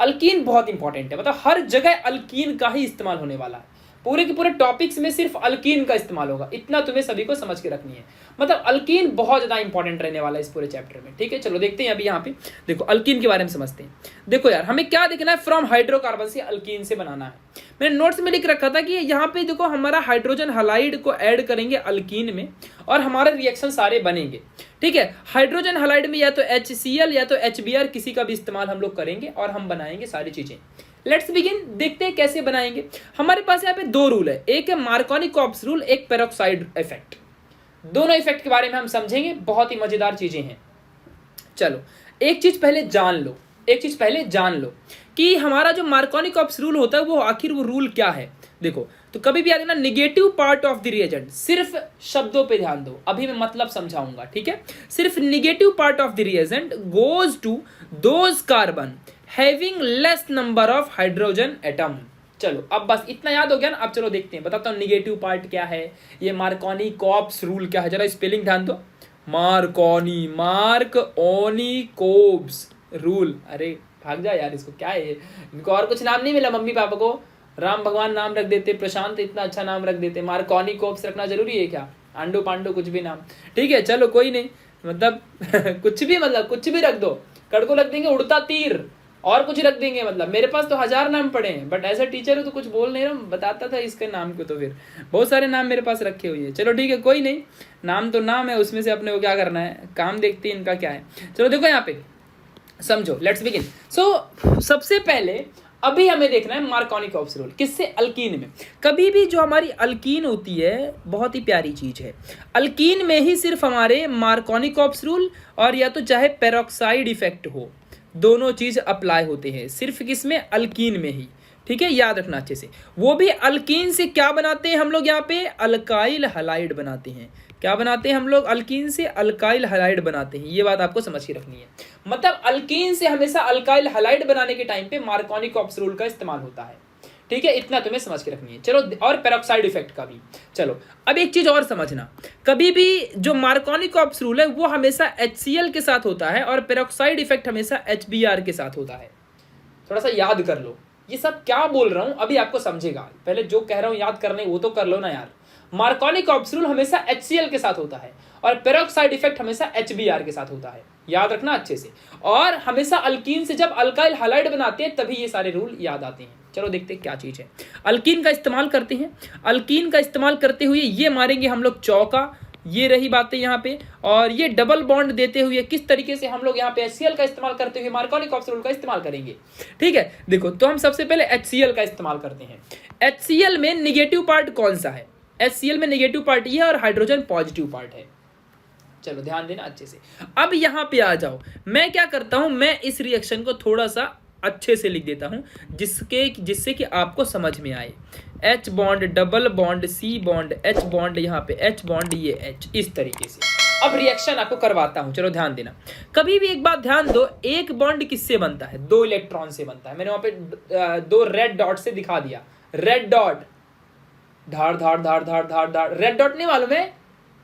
अल्कीन बहुत इंपॉर्टेंट है, मतलब हर जगह अल्कीन का ही इस्तेमाल होने वाला है। पूरे के पूरे टॉपिक्स में सिर्फ अल्कीन का इस्तेमाल होगा, इतना तुम्हें सभी को समझ के रखनी है। मतलब अल्कीन बहुत ज़्यादा इंपॉर्टेंट रहने वाला है इस पूरे चैप्टर में, ठीक है। चलो देखते हैं अभी यहाँ पे, देखो अल्कीन के बारे में समझते हैं। देखो यार, हमें क्या देखना है, फ्रॉम हाइड्रोकार्बन से अल्कीन से बनाना है। मैंने नोट्स में लिख रखा था कि यहाँ पे देखो हमारा हाइड्रोजन हलाइड को ऐड करेंगे अल्कीन में और हमारे रिएक्शन सारे बनेंगे, ठीक है। हाइड्रोजन हलाइड में या तो HCl या तो HBr किसी का भी इस्तेमाल हम लोग करेंगे और हम बनाएंगे सारी चीजें। लेट्स बिगिन, देखते हैं कैसे बनाएंगे। हमारे पास यहाँ पे दो रूल है, एक है मार्कोनी-कॉप्स रूल, एक पेरोक्साइड इफेक्ट। दोनों इफेक्ट के बारे में हम समझेंगे, बहुत ही मजेदार चीजें हैं। चलो एक चीज पहले जान लो कि हमारा जो मार्कोनी-कॉप्स रूल होता है वो आखिर वो रूल क्या है। देखो तो कभी भी याद रखना, negative part of the reagent, सिर्फ शब्दों पे ध्यान दो, अभी मैं मतलब समझाऊंगा, ठीक है। सिर्फ negative part of the reagent goes to those carbon having less number of hydrogen atom. चलो अब बस इतना याद हो गया ना। अब चलो देखते हैं, बताता हूँ निगेटिव पार्ट क्या है, ये मार्कोनी-कॉप्स रूल क्या है। जरा स्पेलिंग ध्यान दो, मार्कोनी-कॉप्स रूल। अरे भाग जा यार, इसको क्या है ये, इनको और कुछ नाम नहीं मिला मम्मी पापा को, राम भगवान नाम रख देते, प्रशांत इतना अच्छा नाम रख देते, मार्कोनी-कॉप्स रखना जरूरी है क्या, आंडू पांडू कुछ भी नाम, ठीक है। चलो कोई नहीं, मतलब कुछ भी, मतलब कुछ भी रख दो, कड़को रख देंगे उड़ता तीर, और कुछ रख देंगे, मतलब मेरे पास तो 1000 नाम पड़े हैं, बट एज ए टीचर हो तो कुछ बोल नहीं रहा, बताता था इसके नाम को, तो फिर बहुत सारे नाम मेरे पास रखे हुए हैं। चलो ठीक है, कोई नहीं, नाम तो नाम है, उसमें से अपने को क्या करना है, काम देखते हैं इनका क्या है। चलो देखो यहाँ पे समझो, लेट्स बिगिन। सो सबसे पहले अभी हमें देखना है मार्कोनी-कॉप्स रूल, किससे, अल्कीन में। कभी भी जो हमारी अल्कीन होती है बहुत ही प्यारी चीज है, अल्कीन में ही सिर्फ हमारे मार्कोनी-कॉप्स रूल और या तो चाहे पेरोक्साइड इफेक्ट हो, दोनों चीज अप्लाई होते हैं, सिर्फ किसमें, अल्कीन में ही, ठीक है। याद रखना अच्छे से। वो भी अल्कीन से क्या बनाते हैं हम लोग, यहाँ पे अल्काइल हलाइड बनाते हैं। क्या बनाते हैं हम लोग, अल्कीन से अल्काइल हलाइड बनाते हैं, ये बात आपको समझ के रखनी है। मतलब अल्कीन से हमेशा अल्काइल हलाइड बनाने के टाइम पे मार्कोनी-कॉप्स रूल का इस्तेमाल होता है, ठीक है, इतना तुम्हें समझ के रखनी है। चलो, और पेरोक्साइड इफेक्ट का भी। चलो अब एक चीज और समझना, कभी भी जो मार्कोनी-कॉप्स रूल है वो हमेशा HCl के साथ होता है और पेरोक्साइड इफेक्ट हमेशा HBr के साथ होता है। थोड़ा सा याद कर लो, ये सब क्या बोल रहा हूं अभी आपको समझेगा, पहले जो कह रहा हूं याद करने वो तो कर लो ना यार। मार्कोनी-कॉप्स रूल हमेशा HCl के साथ होता है और पेरोक्साइड इफेक्ट हमेशा HBr के साथ होता है, याद रखना अच्छे से। और हमेशा अल्कीन से जब अल्काइल हलाइड बनाते हैं तभी ये सारे रूल याद आते हैं। चलो देखते हैं क्या चीज है। अल्कीन का इस्तेमाल करते हैं, अल्कीन का इस्तेमाल करते हुए ये मारेंगे हम लोग चौका, ये रही बातें यहाँ पे। और ये डबल बॉन्ड देते हुए किस तरीके से हम लोग यहाँ पे HCl का इस्तेमाल करते हुए मार्कोनी-कॉप्स रूल का इस्तेमाल करेंगे, ठीक है। देखो तो हम सबसे पहले HCl का इस्तेमाल करते हैं। HCl में निगेटिव पार्ट कौन सा है, HCl में निगेटिव पार्ट ये है और हाइड्रोजन पॉजिटिव पार्ट है। चलो ध्यान देना अच्छे से। अब यहाँ पे आ जाओ, मैं क्या करता हूं, मैं इस रिएक्शन को थोड़ा सा अच्छे से लिख देता हूं जिससे कि आपको समझ में आए। H bond, double bond, C bond, H bond, यहाँ पे H बॉन्ड, ये H, इस तरीके से अब रिएक्शन आपको करवाता हूं। चलो ध्यान देना, कभी भी एक बात ध्यान दो, एक बॉन्ड किससे बनता है, 2 इलेक्ट्रॉन से बनता है। मैंने वहां पे 2 रेड डॉट से दिखा दिया, रेड डॉट, धाड़ धाड़ धाड़ धाड़ धाड़ धाड़, रेड डॉट नहीं मालूम है,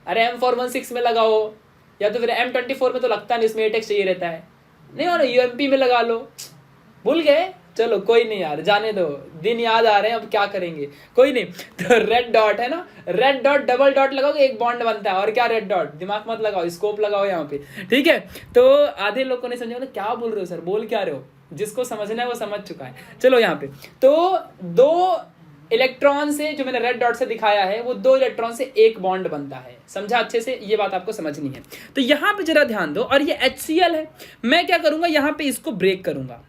अरे M416 में लगाओ या तो फिर M24 में तो लगता नहीं, इसमें एटेक्स चाहिए रहता है, नहीं मानो UMP में लगा लो, भूल गए, चलो कोई नहीं यार, जाने दो, दिन याद आ रहे हैं, अब क्या करेंगे, कोई नहीं। तो रेड डॉट है ना, रेड डॉट डबल डॉट लगाओगे एक बॉन्ड बनता है, और क्या रेड डॉट, दिमाग मत लगाओ, स्कोप लगाओ यहाँ पे, ठीक है। तो आधे लोगों ने समझा क्या बोल रहे हो सर, बोल क्या रहे हो, जिसको समझना है वो समझ चुका है। चलो यहाँ पे तो 2 इलेक्ट्रॉन से, जो मैंने रेड डॉट से दिखाया है, वो 2 इलेक्ट्रॉन से एक बॉन्ड बनता है, समझा अच्छे से, ये बात आपको समझनी है। तो यहाँ पे जरा ध्यान दो, और ये HCl है, मैं क्या करूंगा, यहाँ पे इसको ब्रेक करूंगा,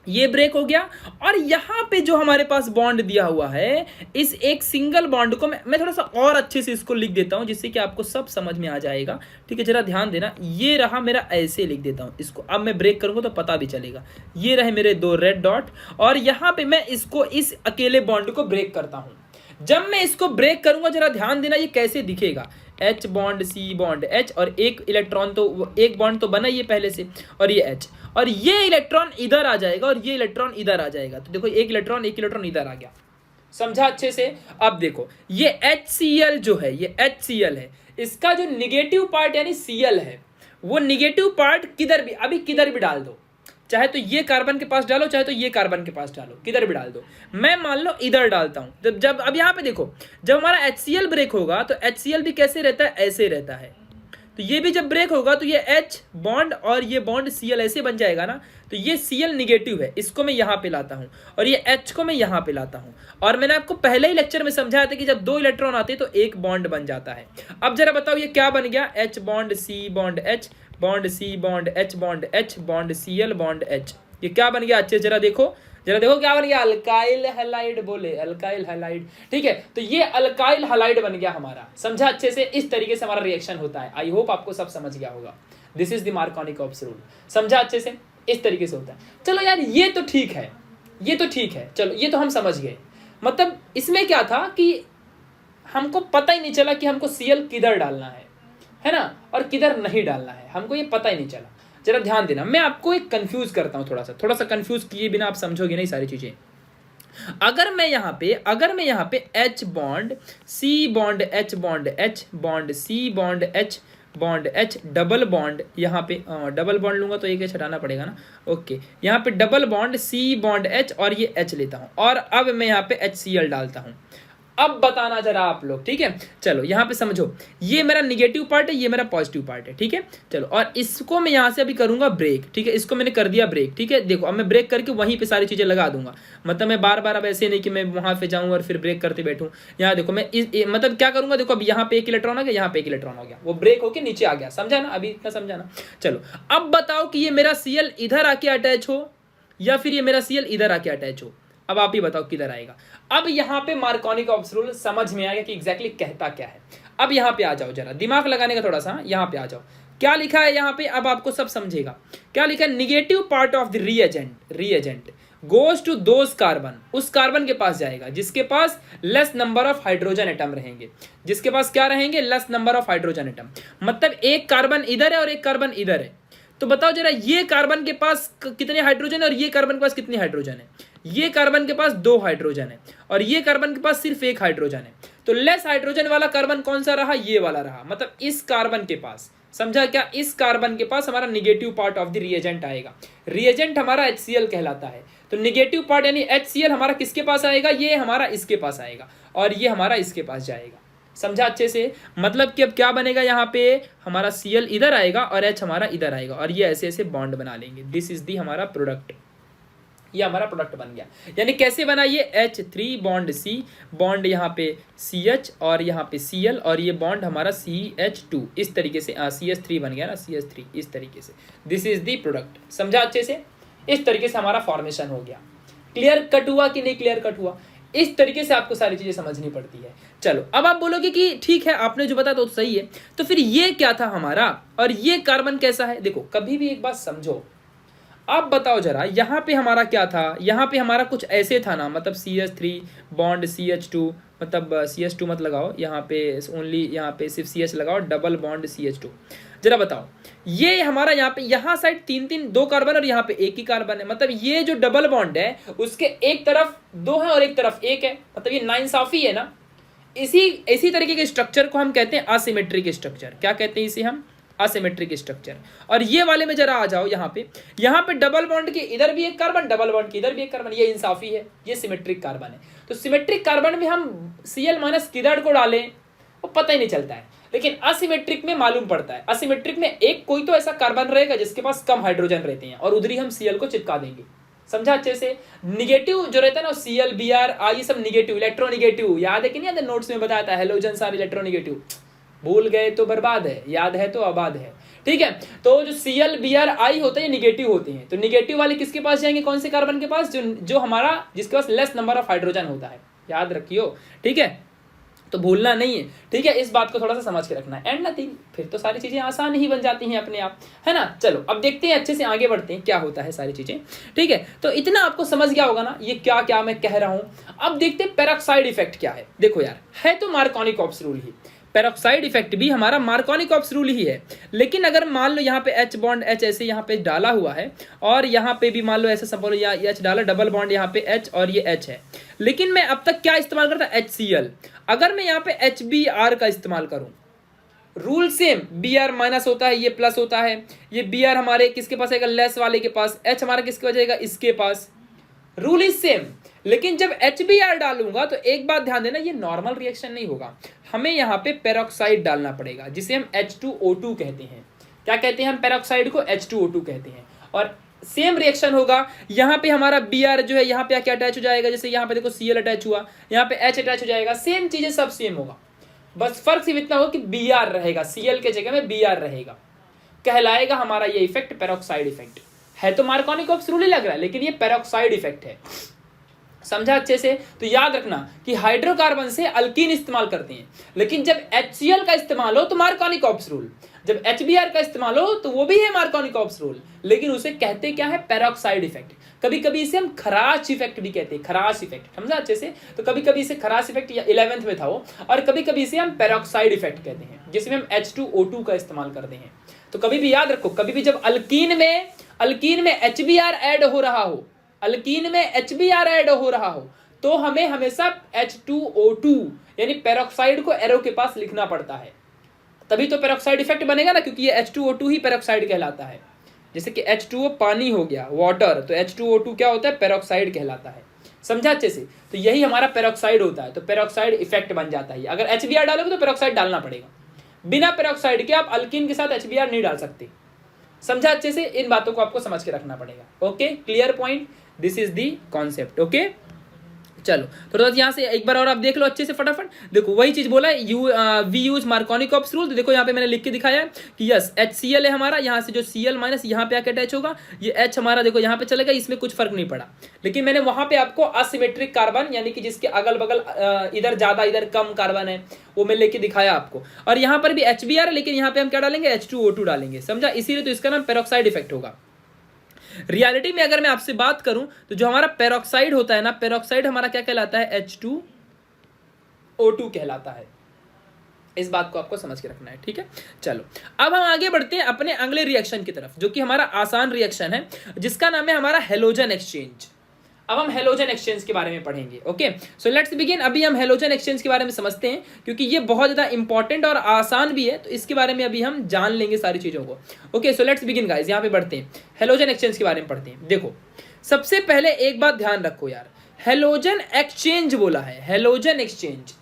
ये ब्रेक हो गया। और यहाँ पे जो हमारे पास बॉन्ड दिया हुआ है, इस एक सिंगल बॉन्ड को मैं थोड़ा सा और अच्छे से इसको लिख देता हूँ जिससे कि आपको सब समझ में आ जाएगा, ठीक है। जरा ध्यान देना, ये रहा मेरा, ऐसे लिख देता हूँ इसको, अब मैं ब्रेक करूंगा तो पता भी चलेगा। ये रहे मेरे 2 रेड डॉट, और यहाँ पे मैं इसको, इस अकेले बॉन्ड को ब्रेक करता हूँ। जब मैं इसको ब्रेक करूंगा, जरा ध्यान देना ये कैसे दिखेगा, H bond, C bond, H, और एक इलेक्ट्रॉन तो, एक बॉन्ड तो बना ही है पहले से, और ये H, और ये इलेक्ट्रॉन इधर आ जाएगा और ये इलेक्ट्रॉन इधर आ जाएगा। तो देखो एक इलेक्ट्रॉन इधर आ गया, समझा अच्छे से। अब देखो ये HCl जो है, ये HCl है, इसका जो निगेटिव पार्ट यानी Cl है, वो निगेटिव पार्ट किधर भी, अभी किधर भी डाल दो, चाहे तो ये कार्बन के पास डालो, चाहे तो ये कार्बन के पास डालो, किधर भी डाल दो। मैं मान लो इधर डालता हूं, जब अब यहाँ पे देखो, जब हमारा HCl ब्रेक होगा तो HCl भी कैसे रहता है, ऐसे रहता है। तो ये भी जब ब्रेक होगा तो ये H बॉन्ड और ये बॉन्ड Cl ऐसे बन जाएगा ना। तो ये Cl निगेटिव है, इसको मैं यहाँ पे लाता हूँ, और ये H को मैं यहाँ पे लाता हूँ। और मैंने आपको पहले ही लेक्चर में समझाया था कि जब 2 इलेक्ट्रॉन आते हैं तो एक बॉन्ड बन जाता है। अब जरा बताओ ये क्या बन गया, H bond C bond H bond C bond H bond H bond Cl bond H। ये क्या बन गया, अच्छे जरा देखो क्या बन गया, अल्काइल हैलाइड, बोले अल्काइल हैलाइड। ठीक है, तो ये अल्काइल हैलाइड बन गया हमारा। समझा अच्छे से, इस तरीके से हमारा रिएक्शन होता है। आई होप आपको सब समझ गया होगा। This is the Markovnikov's rule. समझा अच्छे से, इस तरीके से होता है। चलो यार ये तो ठीक है, ये तो ठीक है, चलो ये तो हम समझ गए। मतलब इसमें क्या था कि हमको पता ही नहीं चला कि हमको Cl किधर डालना है ना, और किधर नहीं डालना है, हमको ये पता ही नहीं चला। जरा ध्यान देना, मैं आपको एक कंफ्यूज करता हूं, थोड़ा सा कंफ्यूज किए बिना आप समझोगे नहीं सारी चीजें। अगर मैं यहाँ पे H bond C bond H bond H bond C bond H bond H double bond, यहाँ पे डबल बॉन्ड लूंगा तो एक H हटाना पड़ेगा ना। ओके, यहाँ पे double bond C bond H और ये H लेता हूँ, और अब मैं यहाँ पे HCl डालता हूँ। अब बताना जरा आप लोग, ठीक है। चलो यहाँ पे समझो, ये मेरा निगेटिव पार्ट है, ये मेरा पॉजिटिव पार्ट है, ठीक है। चलो, और इसको मैं यहाँ से अभी करूंगा ब्रेक, ठीक है। इसको मैंने कर दिया ब्रेक, ठीक है। देखो अब मैं ब्रेक करके वहीं पे सारी चीजें लगा दूंगा। मतलब मैं बार बार अब ऐसे नहीं कि मैं वहां पे जाऊं और फिर ब्रेक करते बैठूं। यहाँ देखो मैं मतलब क्या करूंगा, देखो अब यहाँ पे एक इलेक्ट्रॉन आ गया, यहाँ पे एक इलेक्ट्रॉन हो गया, वो ब्रेक होके नीचे आ गया। समझा ना, अभी इतना समझा ना। चलो अब बताओ कि ये मेरा Cl इधर आके अटैच हो या फिर ये मेरा Cl इधर आके अटैच हो। अब आप ही बताओ किधर आएगा। अब यहाँ पे मार्कोनिकॉप्स रूल समझ में आएगा कि एग्जैक्टली कहता क्या है। अब यहाँ पे आ जाओ, जरा दिमाग लगाने का थोड़ा सा, यहाँ पे आ जाओ। क्या लिखा है यहाँ पे, अब आपको सब समझेगा। क्या लिखा है, negative part of the reagent goes to those carbon, उस कार्बन के पास जाएगा जिसके पास less number of hydrogen atom रहेंगे। जिसके पास क्या रहेंगे, less number of hydrogen atom. मतलब एक कार्बन इधर है और एक कार्बन इधर है। तो बताओ जरा, ये कार्बन के पास कितने हाइड्रोजन है और ये कार्बन के पास कितने हाइड्रोजन है। ये कार्बन के पास 2 हाइड्रोजन है और ये कार्बन के पास सिर्फ 1 हाइड्रोजन है। तो लेस हाइड्रोजन वाला कार्बन कौन सा रहा, ये वाला रहा। मतलब इस कार्बन के पास, समझा क्या, इस कार्बन के पास हमारा negative part of the reagent आएगा। रिएजेंट हमारा HCl कहलाता है। तो निगेटिव पार्ट यानी HCl हमारा किसके पास आएगा, ये हमारा इसके पास आएगा और ये हमारा इसके पास जाएगा। समझा अच्छे से। मतलब कि अब क्या बनेगा, यहाँ पे हमारा Cl इधर आएगा और H हमारा इधर आएगा और ये ऐसे ऐसे बॉन्ड बना लेंगे। दिस इज दी हमारा प्रोडक्ट, ये हमारा प्रोडक्ट बन गया। यानी कैसे बना, ये H3 बॉन्ड C बॉन्ड यहाँ पे CH और यहाँ पे Cl और ये बॉन्ड हमारा CH2, इस तरीके से CH3 बन गया ना, CH3 इस तरीके से। This is the product. समझा अच्छे से, इस तरीके से हमारा फॉर्मेशन हो गया। क्लियर कट हुआ कि नहीं क्लियर कट हुआ, इस तरीके से आपको सारी चीजें समझनी पड़ती है। चलो अब आप बोलोगे कि ठीक है आपने जो बताया तो सही है, तो फिर ये क्या था हमारा और ये कार्बन कैसा है। देखो कभी भी एक बात समझो, आप बताओ जरा, यहाँ पे हमारा क्या था, यहाँ पे हमारा कुछ ऐसे था ना, मतलब CH3 बॉन्ड CH2, मतलब CH2 मत लगाओ यहाँ पे, ओनली यहाँ पे सिर्फ CH लगाओ, डबल बॉन्ड CH2। जरा बताओ, ये हमारा यहाँ साइड 2 कार्बन और यहाँ पे 1 ही कार्बन है। मतलब ये जो डबल बॉन्ड है उसके एक तरफ 2 है और एक तरफ 1 है, मतलब ये नाइंसाफी है ना। इसी तरीके के स्ट्रक्चर को हम कहते हैं असिमेट्रिक स्ट्रक्चर। क्या कहते हैं इसे हम, असिमेट्रिक स्ट्रक्चर। और ये वाले में जरा आ जाओ, यहाँ पे डबल बॉन्ड के इधर भी एक कार्बन, डबल बॉन्ड के इधर भी एक कार्बन, ये इंसाफी है, ये सिमेट्रिक कार्बन है। तो सिमेट्रिक कार्बन में हम Cl माइनस किधर को डालें वो पता ही नहीं चलता है, लेकिन असिमेट्रिक में मालूम पड़ता है। असिमेट्रिक में एक कोई तो ऐसा कार्बन रहेगा जिसके पास कम हाइड्रोजन रहते हैं और उधर ही हम Cl को चिपका देंगे। समझा अच्छे से। निगेटिव जो रहता है ना, Cl Br ये सब निगेटिव, इलेक्ट्रोनिगेटिव, याद है कि नहीं, नोट्स में बताया था हेलोजन आर इलेक्ट्रोनिगेटिव। भूल गए तो बर्बाद है, याद है तो आबाद है। ठीक है, तो जो Cl Br I होते हैं निगेटिव होते हैं। तो निगेटिव वाले किसके पास जाएंगे, कौन से कार्बन के पास, जो हमारा जिसके पास लेस नंबर ऑफ हाइड्रोजन होता है। याद रखियो, ठीक है, तो भूलना नहीं है। ठीक है, इस बात को थोड़ा सा समझ के रखना है। एंड नथिंग, फिर तो सारी चीजें आसान ही बन जाती हैं अपने आप, है ना। चलो अब देखते हैं, अच्छे से आगे बढ़ते हैं, क्या होता है सारी चीजें। ठीक है, तो इतना आपको समझ गया होगा ना ये क्या क्या मैं कह रहा हूं। अब देखते हैं पेरोक्साइड इफेक्ट क्या है। देखो यार, है तो मार्कोनिकॉप्स रूल ही, पेरोक्साइड इफेक्ट भी हमारा मार्कोनिकॉप्स रूल ही है। लेकिन अगर मान लो यहाँ पे H बॉन्ड H ऐसे यहाँ पे डाला हुआ है और यहाँ पे भी मान लो ऐसे सपोज या H डाला, डबल बॉन्ड यहाँ पे H और ये H है, लेकिन मैं अब तक क्या इस्तेमाल करता HCl। अगर मैं यहाँ पे HBr का इस्तेमाल करूँ, rule same, B R minus होता है, ये प्लस होता है, ये बी आर हमारे किसके पास आएगा, लेस वाले के पास, एच हमारा किसके पास जाएगा, इसके पास, रूल इज सेम। लेकिन जब एच बी आर डालूंगा तो एक बात ध्यान देना, ये नॉर्मल रिएक्शन नहीं होगा, हमें यहाँ पे पेरोक्साइड डालना पड़ेगा जिसे हम H2O2 कहते हैं। क्या कहते हैं हम पेरोक्साइड को, H2O2 कहते हैं। और सेम रिएक्शन होगा, यहाँ पे हमारा बी आर जो है यहाँ पे क्या अटैच हो जाएगा, जैसे यहाँ पे देखो Cl अटैच हुआ, यहाँ पे H अटैच हो जाएगा, सेम चीजें सब सेम होगा, बस फर्क सिर्फ इतना होगा कि बी आर रहेगा, Cl के जगह में बी आर रहेगा, कहलाएगा हमारा ये इफेक्ट पेरोक्साइड इफेक्ट है। तो मार्कोनिकॉप्स रूल ही लग रहा है, लेकिन ये पेरोक्साइड इफेक्ट है। समझा अच्छे से? तो याद रखना कि हाइड्रोकार्बन से अल्कीन इस्तेमाल करते हैं, लेकिन जब HCl का इस्तेमाल हो तो मार्कोनिकॉप्स रूल, जब HBr का इस्तेमाल हो तो वो भी है मार्कोनिकॉप्स रूल, लेकिन उसे कहते क्या है, पेरोक्साइड इफेक्ट। कभी कभी इसे हम खराश इफेक्ट भी कहते हैं, खराश इफेक्ट, समझा अच्छे से? तो कभी कभी इसे खराश इफेक्ट, या 11th में था वो, और कभी कभी इसे हम पेरोक्साइड इफेक्ट कहते हैं, जिसमें हम H2O2 का इस्तेमाल करते हैं। तो कभी भी याद रखो, कभी भी जब अल्कीन में HBr ऐड हो रहा हो, अल्कीन में HBr ऐड हो रहा हो, तो हमें हमेशा H2O2 यानी पेरोक्साइड को एरो के पास लिखना पड़ता है, तभी तो पेरोक्साइड इफेक्ट बनेगा ना, क्योंकि ये H2O2 ही पेरोक्साइड कहलाता है। जैसे कि H2O पानी हो गया, वाटर, तो H2O2 क्या होता है, पेरोक्साइड कहलाता है। समझा अच्छे से? तो यही हमारा पेरोक्साइड होता है, तो पेरोक्साइड इफेक्ट बन जाता है। अगर HBr डालोगे तो पेरोक्साइड डालना पड़ेगा, बिना पेरोक्साइड के आप अल्कीन के साथ HBr नहीं डाल सकते। समझा अच्छे से? इन बातों को आपको समझ के रखना पड़ेगा। Okay, clear point, this is the concept. Okay, चलो तो यहाँ से एक बार और आप देख लो अच्छे से फटाफट। देखो वही चीज बोला है, वी यूज मार्कोनिकॉप्स रूल। तो देखो यहाँ पे मैंने लिख के दिखाया है कि यस HCl है हमारा, यहाँ से जो Cl माइनस यहाँ पे आके अटैच होगा, ये H हमारा देखो यहाँ पे चलेगा, इसमें कुछ फर्क नहीं पड़ा। लेकिन मैंने वहां पे आपको असिमेट्रिक कार्बन, यानी कि जिसके अगल बगल इधर ज्यादा इधर कम कार्बन है, वो मैं लेके दिखाया आपको। और यहाँ पर भी HBr, लेकिन यहाँ पे हम क्या डालेंगे, H2O2 डालेंगे। समझा? इसीलिए तो इसका नाम पेरोक्साइड इफेक्ट होगा। रियलिटी में अगर मैं आपसे बात करूं तो जो हमारा पेरोक्साइड होता है ना, पेरोक्साइड हमारा क्या कहलाता है, H2O2 कहलाता है। इस बात को आपको समझ के रखना है, ठीक है? चलो अब हम आगे बढ़ते हैं अपने अगले रिएक्शन की तरफ, जो कि हमारा आसान रिएक्शन है, जिसका नाम है हमारा हेलोजन एक्सचेंज। अब हम हेलोजन एक्सचेंज के बारे में पढ़ेंगे। Okay, so let's begin. अभी हम हेलोजन एक्सचेंज के बारे में समझते हैं, क्योंकि ये बहुत ज़्यादा इंपॉर्टेंट और आसान भी है, तो इसके बारे में अभी हम जान लेंगे सारी चीज़ों को। Okay, so let's begin guys, यहाँ पे बढ़ते हैं, हेलोजन एक्सचेंज के बारे में पढ़ते हैं। देखो सबसे पहले एक बात ध्यान रखो यार, हेलोजन एक्सचेंज बोला है, हेलोजन एक्सचेंज।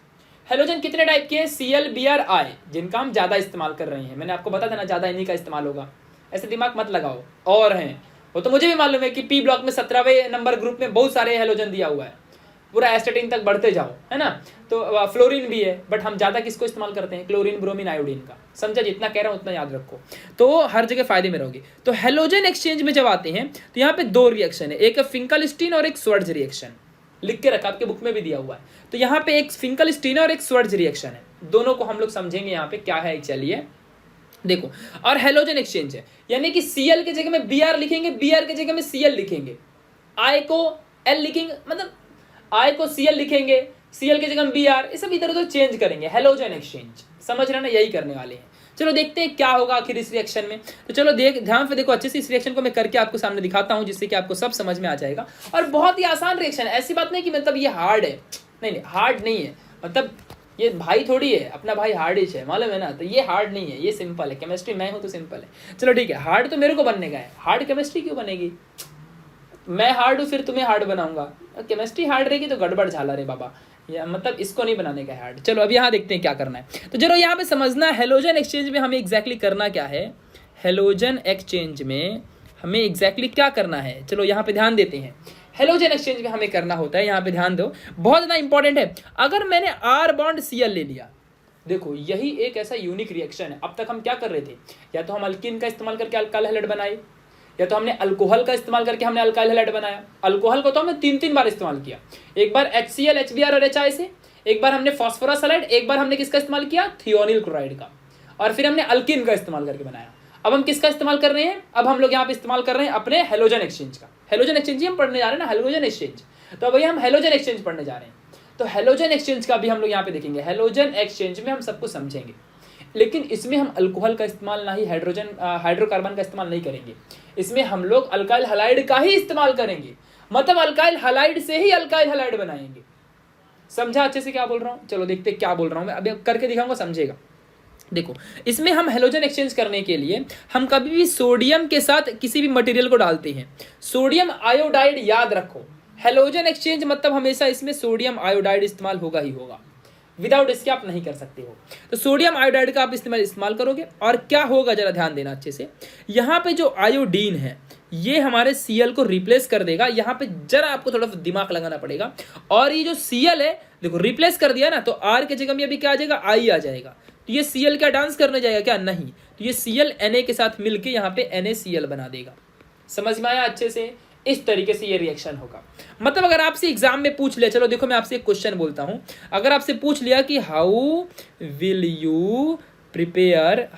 हेलोजन कितने टाइप के हैं, Cl, Br, I, जिनका हम ज़्यादा इस्तेमाल कर रहे हैं। मैंने आपको बता था ना, ज़्यादा इन्हीं का इस्तेमाल होगा, ऐसे दिमाग मत लगाओ। और हैं वो तो मुझे भी मालूम है कि P ब्लॉक में 17वें नंबर ग्रुप में बहुत सारे हेलोजन दिया हुआ है, पूरा एस्टेटिन तक बढ़ते जाओ, है ना? तो फ्लोरीन भी है, बट हम ज़्यादा किसको इस्तेमाल करते हैं, क्लोरीन, ब्रोमीन, आयोडीन का। समझा? जितना कह रहा हूँ उतना याद रखो, तो हर जगह फायदे में रहोगे। तो हेलोजन एक्सचेंज में जब आते हैं तो यहाँ पे दो रिएक्शन है, एक फिंकलस्टीन और एक स्वर्ज रिएक्शन। लिख के रखा, आपके बुक में भी दिया हुआ है। तो यहाँ पे एक फिंकलस्टीन और एक स्वर्ज रिएक्शन है, दोनों को हम लोग समझेंगे यहाँ पे क्या है। चलिए देखो, और हेलोजन एक्सचेंज है, यानी कि Cl के जगह में Br लिखेंगे, Br के जगह में Cl लिखेंगे, I को L लिखेंगे, मतलब I को Cl लिखेंगे, Cl के जगह में Br, ये सब इधर उधर चेंज करेंगे। हेलोजन एक्सचेंज, समझ रहे ना? यही करने वाले हैं। चलो देखते हैं क्या होगा आखिर इस रिएक्शन में। तो चलो ध्यान से देखो अच्छे से, इस रिएक्शन को मैं करके आपको सामने दिखाता हूँ, जिससे कि आपको सब समझ में आ जाएगा। और बहुत ही आसान रिएक्शन है, ऐसी बात नहीं कि मतलब ये हार्ड है, नहीं हार्ड नहीं है, मतलब ये भाई थोड़ी है, अपना भाई हार्डिश है, मालूम है ना? तो ये हार्ड नहीं है, ये सिंपल है। केमिस्ट्री मैं हूँ तो सिंपल है। चलो ठीक है, हार्ड तो मेरे को बनने का है, हार्ड केमिस्ट्री क्यों बनेगी? मैं हार्ड हूँ फिर तुम्हें हार्ड बनाऊंगा, केमिस्ट्री हार्ड रहेगी तो गड़बड़ झाला रे बाबा, या मतलब इसको नहीं बनाने का हार्ड। चलो अब यहाँ देखते हैं क्या करना है। तो चलो यहाँ पे समझना, हेलोजन एक्सचेंज में हमें एग्जैक्टली करना क्या है, हेलोजन एक्सचेंज में हमें एग्जैक्टली क्या करना है। चलो यहाँ पे ध्यान देते हैं, हेलोजन एक्सचेंज में हमें करना होता है, यहाँ पे ध्यान दो, बहुत ज़्यादा इंपॉर्टेंट है। अगर मैंने R बॉन्ड Cl ले लिया, देखो यही एक ऐसा यूनिक रिएक्शन है। अब तक हम क्या कर रहे थे, या तो हम अल्कीन का इस्तेमाल करके अल्काइल हैलाइड बनाए, या तो हमने अल्कोहल का इस्तेमाल करके हमने अल्काइल हैलाइड बनाया। अल्कोहल को तो हमने 3 बार इस्तेमाल किया, एक बार HCl, HBr और HI से, एक बार हमने फॉस्फोरस हैलाइड, एक बार हमने किसका इस्तेमाल किया, थियोनिल क्लोराइड का, और फिर हमने अल्कीन का इस्तेमाल करके बनाया। अब हम किसका इस्तेमाल कर रहे हैं, अब हम लोग यहाँ पे इस्तेमाल कर रहे हैं अपने हेलोजन एक्सचेंज का। हेलोजन एक्सचेंज ही हम पढ़ने जा रहे हैं ना, हेलोजन एक्सचेंज। तो अभी हम हेलोजन एक्सचेंज पढ़ने जा रहे हैं, तो हेलोजन एक्सचेंज का भी हम लोग यहाँ पे देखेंगे। हेलोजन एक्सचेंज में हम सब कुछ समझेंगे, लेकिन इसमें हम अल्कोहल का इस्तेमाल ना ही हाइड्रोकार्बन का इस्तेमाल नहीं करेंगे, इसमें हम लोग अल्काइल हैलाइड का ही इस्तेमाल करेंगे, मतलब अल्काइल हैलाइड से ही अल्काइल हैलाइड बनाएंगे। समझा अच्छे से क्या बोल रहा हूँ? चलो देखते क्या बोल रहा हूँ मैं, अभी करके दिखाऊंगा, समझेगा। देखो इसमें हम हेलोजन एक्सचेंज करने के लिए हम कभी भी सोडियम के साथ किसी भी मटेरियल को डालते हैं। सोडियम आयोडाइड याद रखो, हेलोजन एक्सचेंज मतलब हमेशा इसमें सोडियम आयोडाइड इस्तेमाल होगा ही होगा, विदाउट इसके आप नहीं कर सकते हो। तो सोडियम आयोडाइड का आप इस्तेमाल करोगे और क्या होगा जरा ध्यान देना अच्छे से। यहाँ पे जो आयोडीन है ये हमारे Cl को रिप्लेस कर देगा। यहाँ पे जरा आपको थोड़ा दिमाग लगाना पड़ेगा। और ये जो Cl है देखो रिप्लेस कर दिया ना, तो R के जगह में अभी क्या आ जाएगा, I आ जाएगा। तो ये Cl क्या डांस करने जाएगा क्या, नहीं। तो ये Cl Na के साथ मिलके यहाँ पे NaCl बना देगा। समझ में आया अच्छे से। इस तरीके से ये रिएक्शन होगा। मतलब अगर आपसे एग्जाम में पूछ लिया, चलो देखो मैं आपसे एक क्वेश्चन बोलता हूं, अगर आपसे पूछ लिया कि how will you prepare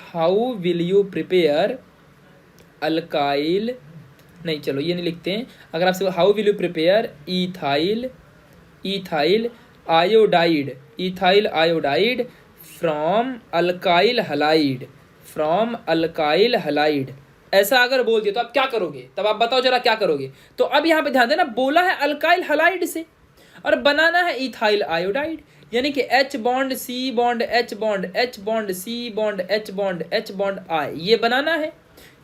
alkyl, नहीं चलो ये नहीं लिखते हैं। अगर आपसे how will you prepare ethyl iodide from alkyl halide, ऐसा अगर बोल दिया तो आप क्या करोगे, तब आप बताओ जरा क्या करोगे। तो अब यहाँ पे ध्यान देना, बोला है अल्काइल हलाइड से और बनाना है इथाइल आयोडाइड, यानी कि H bond C bond H bond H bond C bond H bond H bond I, ये बनाना है।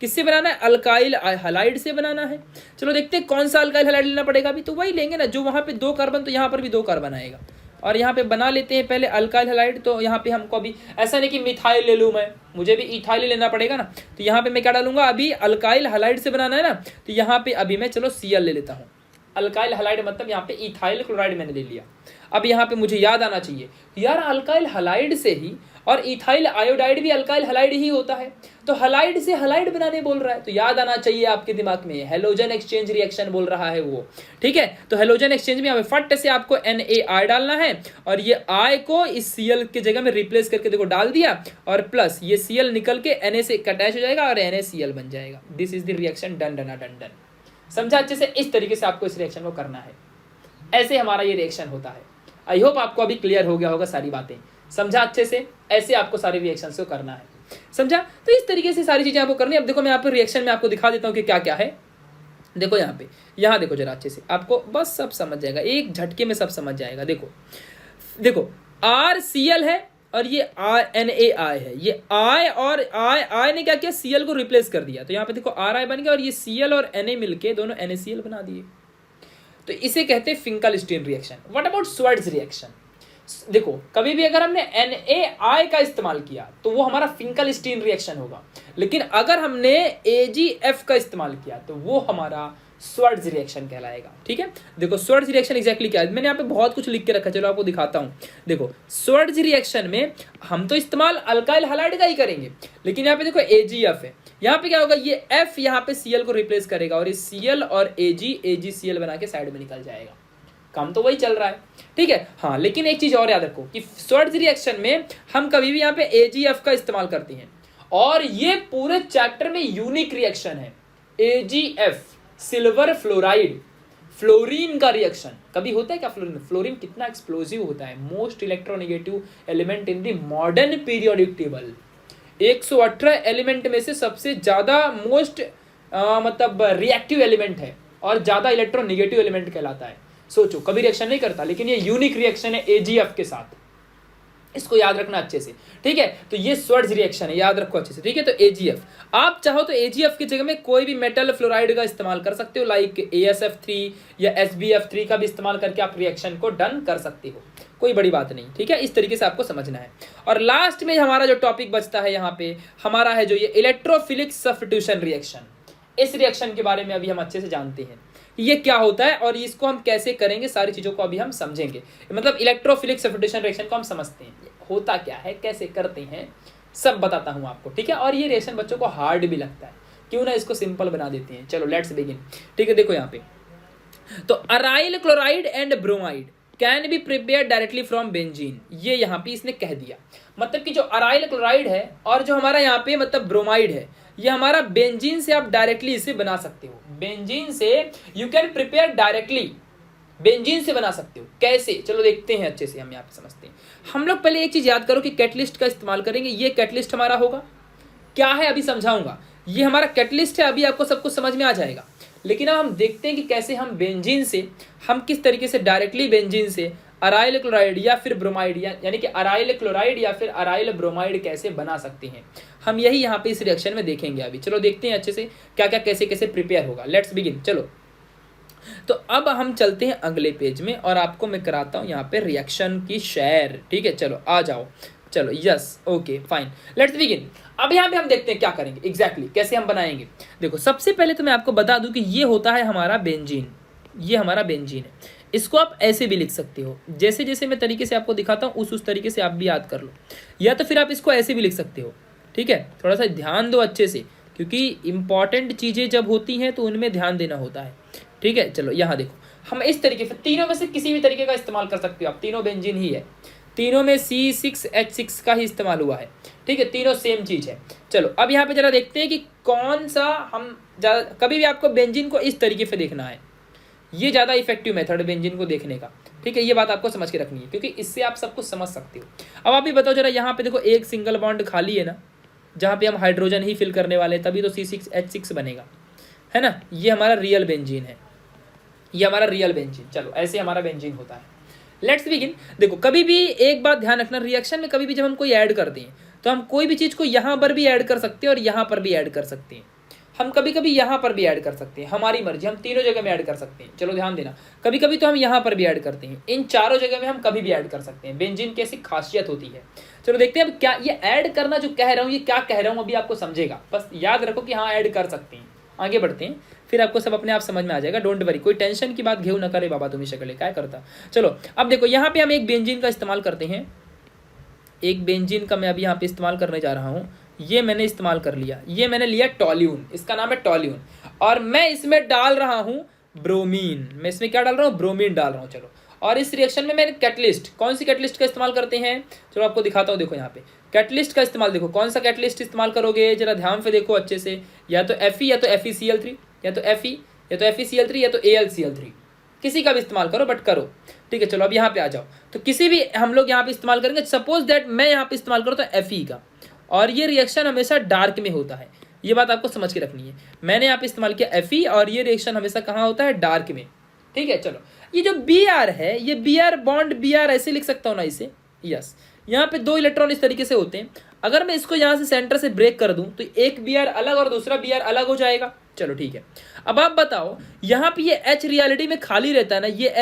किससे बनाना है, अल्काइल हलाइड से बनाना है। चलो देखते हैं कौन सा अल्काइल हलाइड लेना पड़ेगा। अभी तो वही लेंगे ना जो वहाँ पे 2 कार्बन, तो यहाँ पर भी 2 कार्बन आएगा। और यहाँ पे बना लेते हैं पहले अल्काइल हलाइड। तो यहाँ पे हमको अभी ऐसा नहीं कि मिथाइल ले लूँ मैं, मुझे भी इथाइल लेना पड़ेगा ना। तो यहाँ पे मैं क्या डालूंगा, अभी अल्काइल हलाइड से बनाना है ना, तो यहाँ पे अभी मैं चलो Cl ले लेता हूँ। अल्काइल हलाइड मतलब यहाँ पे इथाइल क्लोराइड मैंने ले लिया। अब यहाँ पे मुझे याद आना चाहिए यार, अल्काइल हलाइड से ही और इथाइल आयोडाइड भी अल्काइल हलाइड ही होता है, तो हलाइड से हलाइड बनाने बोल रहा है। तो याद आना चाहिए आपके दिमाग में, हेलोजन एक्सचेंज रिएक्शन बोल रहा है वो, ठीक है। तो हेलोजन एक्सचेंज में फट से आपको NaI डालना है और ये I को इस Cl के जगह में रिप्लेस करके देखो डाल दिया, और प्लस ये Cl निकल के Na से अटैच हो जाएगा और NaCl बन जाएगा। This is the reaction done. समझा अच्छे से। इस तरीके से आपको इस रिएक्शन को करना है, ऐसे हमारा ये रिएक्शन होता है। आई होप आपको अभी क्लियर हो गया होगा सारी बातें, समझा अच्छे से। ऐसे आपको सारे रिएक्शंस को करना है, समझा। तो इस तरीके से सारी चीजें आपको करनी है। अब देखो मैं यहाँ पे रिएक्शन में आपको दिखा देता हूँ कि क्या क्या है। देखो यहाँ पे, यहाँ देखो जरा अच्छे से, आपको बस सब समझ जाएगा, एक झटके में सब समझ जाएगा। देखो RCl है और ये NaI है। ये I और I ने क्या किया, Cl को रिप्लेस कर दिया। तो यहाँ पे देखो Ri बन गया और ये Cl और Na मिलके दोनों NaCl बना दिए। तो इसे कहते हैं Finkelstein reaction. What about Wurtz reaction. देखो कभी भी अगर हमने NaI का इस्तेमाल किया तो वो हमारा फिंकल-स्टीन रिएक्शन होगा, लेकिन अगर हमने AgF का इस्तेमाल किया तो वो हमारा स्वर्ट्ज रिएक्शन कहलाएगा, ठीक है। देखो स्वर्ट्ज रिएक्शन एग्जैक्टली क्या है, मैंने यहाँ पे बहुत कुछ लिख के रखा है, चलो आपको दिखाता हूँ। देखो स्वर्ट्ज रिएक्शन में हम तो इस्तेमाल अल्काइल हलाइड का ही करेंगे, लेकिन यहाँ पे देखो AgF है। यहाँ पे क्या होगा, ये F यहाँ पे Cl को रिप्लेस करेगा और ये Cl और AgCl बना के साइड में निकल जाएगा। काम तो वही चल रहा है, ठीक है। हाँ लेकिन एक चीज और याद रखो कि स्वर्ट्ज रिएक्शन में हम कभी भी यहाँ पे AgF का इस्तेमाल करते हैं, और ये पूरे चैप्टर में यूनिक रिएक्शन है। AgF सिल्वर फ्लोराइड, फ्लोरीन का रिएक्शन कभी होता है क्या। फ्लोरीन कितना एक्सप्लोजिव होता है, most electronegative element in the modern periodic table. 118 element में से सबसे ज्यादा मोस्ट मतलब रिएक्टिव एलिमेंट है और ज्यादा इलेक्ट्रोनेगेटिव एलिमेंट कहलाता है। सोचो कभी रिएक्शन नहीं करता, लेकिन ये यूनिक रिएक्शन है AgF के साथ, इसको याद रखना अच्छे से, ठीक है। तो ये स्वर्ट्ज रिएक्शन है, याद रखो अच्छे से, ठीक है। तो AgF, आप चाहो तो AgF की जगह में कोई भी मेटल फ्लोराइड का इस्तेमाल कर सकते हो, लाइक AsF3 या SbF3 का भी इस्तेमाल करके आप रिएक्शन को डन कर सकते हो, कोई बड़ी बात नहीं, ठीक है। इस तरीके से आपको समझना है। और लास्ट में हमारा जो टॉपिक बचता है यहाँ पे हमारा है जो ये इलेक्ट्रोफिलिक सब्स्टिट्यूशन रिएक्शन। इस रिएक्शन के बारे में अभी हम अच्छे से जानते हैं ये क्या होता है और इसको हम कैसे करेंगे, सारी चीजों को अभी हम समझेंगे। मतलब इलेक्ट्रोफिलिक सब्स्टिट्यूशन रिएक्शन को हम समझते हैं, होता क्या है, कैसे करते हैं, सब बताता हूं आपको, ठीक है। और ये रिएक्शन बच्चों को हार्ड भी लगता है, क्यों ना इसको सिंपल बना देते हैं। चलो लेट्स बिगिन, ठीक है। देखो यहाँ पे तो aryl chloride and bromide can be prepare directly from benzene, ये यहाँ पे इसने कह दिया। मतलब कि जो अराइल क्लोराइड है और जो हमारा यहाँ पे मतलब ब्रोमाइड है, ये हमारा बेंजीन से आप डायरेक्टली इसे बना सकते हो। बेंजीन से you can prepare directly, benzene से बना सकते हो। कैसे, चलो देखते हैं अच्छे से, हम यहाँ पे समझते हैं। हम लोग पहले एक चीज याद करो कि कैटलिस्ट का इस्तेमाल करेंगे। ये कैटलिस्ट हमारा होगा, क्या है अभी समझाऊंगा। ये हमारा कैटलिस्ट है, अभी आपको सब कुछ समझ में आ जाएगा। लेकिन अब हम देखते हैं कि कैसे हम बेंजीन से, हम किस तरीके से डायरेक्टली बेंजीन से अराइल क्लोराइड या फिर ब्रोमाइड, यानी कि अराइल क्लोराइड या फिर अराइल ब्रोमाइड कैसे बना सकते हैं, हम यही यहाँ पे इस रिएक्शन में देखेंगे अभी। चलो देखते हैं अच्छे से क्या क्या कैसे कैसे प्रिपेयर होगा। Let's begin. चलो तो अब हम चलते हैं अगले पेज में और आपको मैं कराता हूँ यहाँ पे रिएक्शन की शेयर। ठीक है, चलो आ जाओ। चलो yes, okay fine, let's begin. अब यहाँ पे हम देखते हैं क्या करेंगे एग्जैक्टली कैसे हम बनाएंगे। देखो सबसे पहले तो मैं आपको बता दूं कि ये होता है हमारा बेंजीन, ये हमारा बेंजीन है। इसको आप ऐसे भी लिख सकते हो, जैसे जैसे मैं तरीके से आपको दिखाता हूँ उस तरीके से आप भी याद कर लो, या तो फिर आप इसको ऐसे भी लिख सकते हो। ठीक है, थोड़ा सा ध्यान दो अच्छे से, क्योंकि इंपॉर्टेंट चीज़ें जब होती हैं तो उनमें ध्यान देना होता है। ठीक है, चलो यहाँ देखो, हम इस तरीके से तीनों में से किसी भी तरीके का इस्तेमाल कर सकते हो आप, तीनों बेंजीन ही है, तीनों में C6H6 का ही इस्तेमाल हुआ है। ठीक है, तीनों सेम चीज़ है। चलो अब यहाँ पे जरा देखते हैं कि कौन सा हम ज़्यादा, कभी भी आपको बेंजीन को इस तरीके से देखना है, ये ज़्यादा इफेक्टिव मेथड है बेंजीन को देखने का। ठीक है, ये बात आपको समझ के रखनी है, क्योंकि इससे आप सब कुछ समझ सकते हो। अब आप भी बताओ जरा, यहाँ पे देखो एक सिंगल बॉन्ड खाली है ना, जहाँ पे हम हाइड्रोजन ही फिल करने वाले हैं, तभी तो C6H6 बनेगा, है ना। ये हमारा रियल बेंजीन है, ये हमारा रियल बेंजीन। चलो ऐसे हमारा बेंजीन होता है। Let's begin. देखो कभी भी एक बात ध्यान रखना, रिएक्शन में कभी भी जब हम कोई ऐड करते हैं तो हम कोई भी चीज़ को यहाँ पर भी ऐड कर सकते हैं और यहाँ पर भी ऐड कर सकते हैं। हम कभी कभी यहाँ पर भी ऐड कर सकते हैं, हमारी मर्जी, हम तीनों जगह में ऐड कर सकते हैं। चलो ध्यान देना, कभी कभी तो हम यहाँ पर भी ऐड करते हैं, इन चारों जगह में हम कभी भी ऐड कर सकते हैं। बेंजीन की ऐसी खासियत होती है। चलो देखते हैं अब क्या ये ऐड करना जो कह रहा हूँ, ये क्या कह रहा हूँ अभी आपको समझेगा, बस याद रखो कि हाँ ऐड कर सकते हैं। आगे बढ़ते हैं, फिर आपको सब अपने आप समझ में आ जाएगा, डोंट वरी, कोई टेंशन की बात घेऊ न करे बाबा तुम्हें शक्ल क्या करता। चलो अब देखो यहाँ पे हम एक बेंजीन का इस्तेमाल करते हैं, एक बेंजीन का मैं अभी यहाँ पे इस्तेमाल करने जा रहा हूँ। ये मैंने इस्तेमाल कर लिया, ये मैंने लिया टॉल्यून, इसका नाम है टॉल्यून, और मैं इसमें डाल रहा हूँ ब्रोमीन। मैं इसमें क्या डाल रहा हूँ, ब्रोमीन डाल रहा हूँ। चलो, और इस रिएक्शन में मैंने कैटलिस्ट, कौन सी कैटलिस्ट का इस्तेमाल करते हैं, चलो आपको दिखाता हूँ। देखो यहाँ पे कैटलिस्ट का इस्तेमाल, देखो कौन सा कैटलिस्ट इस्तेमाल करोगे, जरा ध्यान से देखो अच्छे से, या तो Fe या तो FeCl3, या तो Fe या तो FeCl3 या तो AlCl3, किसी का भी इस्तेमाल करो बट करो। ठीक है, चलो अब यहाँ पे आ जाओ, तो किसी भी हम लोग यहाँ पे इस्तेमाल करेंगे। सपोज दैट मैं यहाँ पे इस्तेमाल करूँ तो Fe का, और ये रिएक्शन हमेशा डार्क में होता है, ये बात आपको समझ के रखनी है। मैंने यहाँ पे इस्तेमाल किया Fe और ये रिएक्शन हमेशा कहाँ होता है, डार्क में। ठीक है, चलो ये जो Br है, ये Br बॉन्ड Br ऐसे लिख सकता हूँ ना इसे, यस। यहाँ पे 2 इलेक्ट्रॉन इस तरीके से होते हैं, अगर मैं इसको यहाँ से सेंटर से ब्रेक कर दूं तो एक Br अलग और दूसरा Br अलग हो जाएगा। चलो ठीक है, अब आप बताओ, यहाँ पे ये H रियलिटी में खाली रहता है ना, ये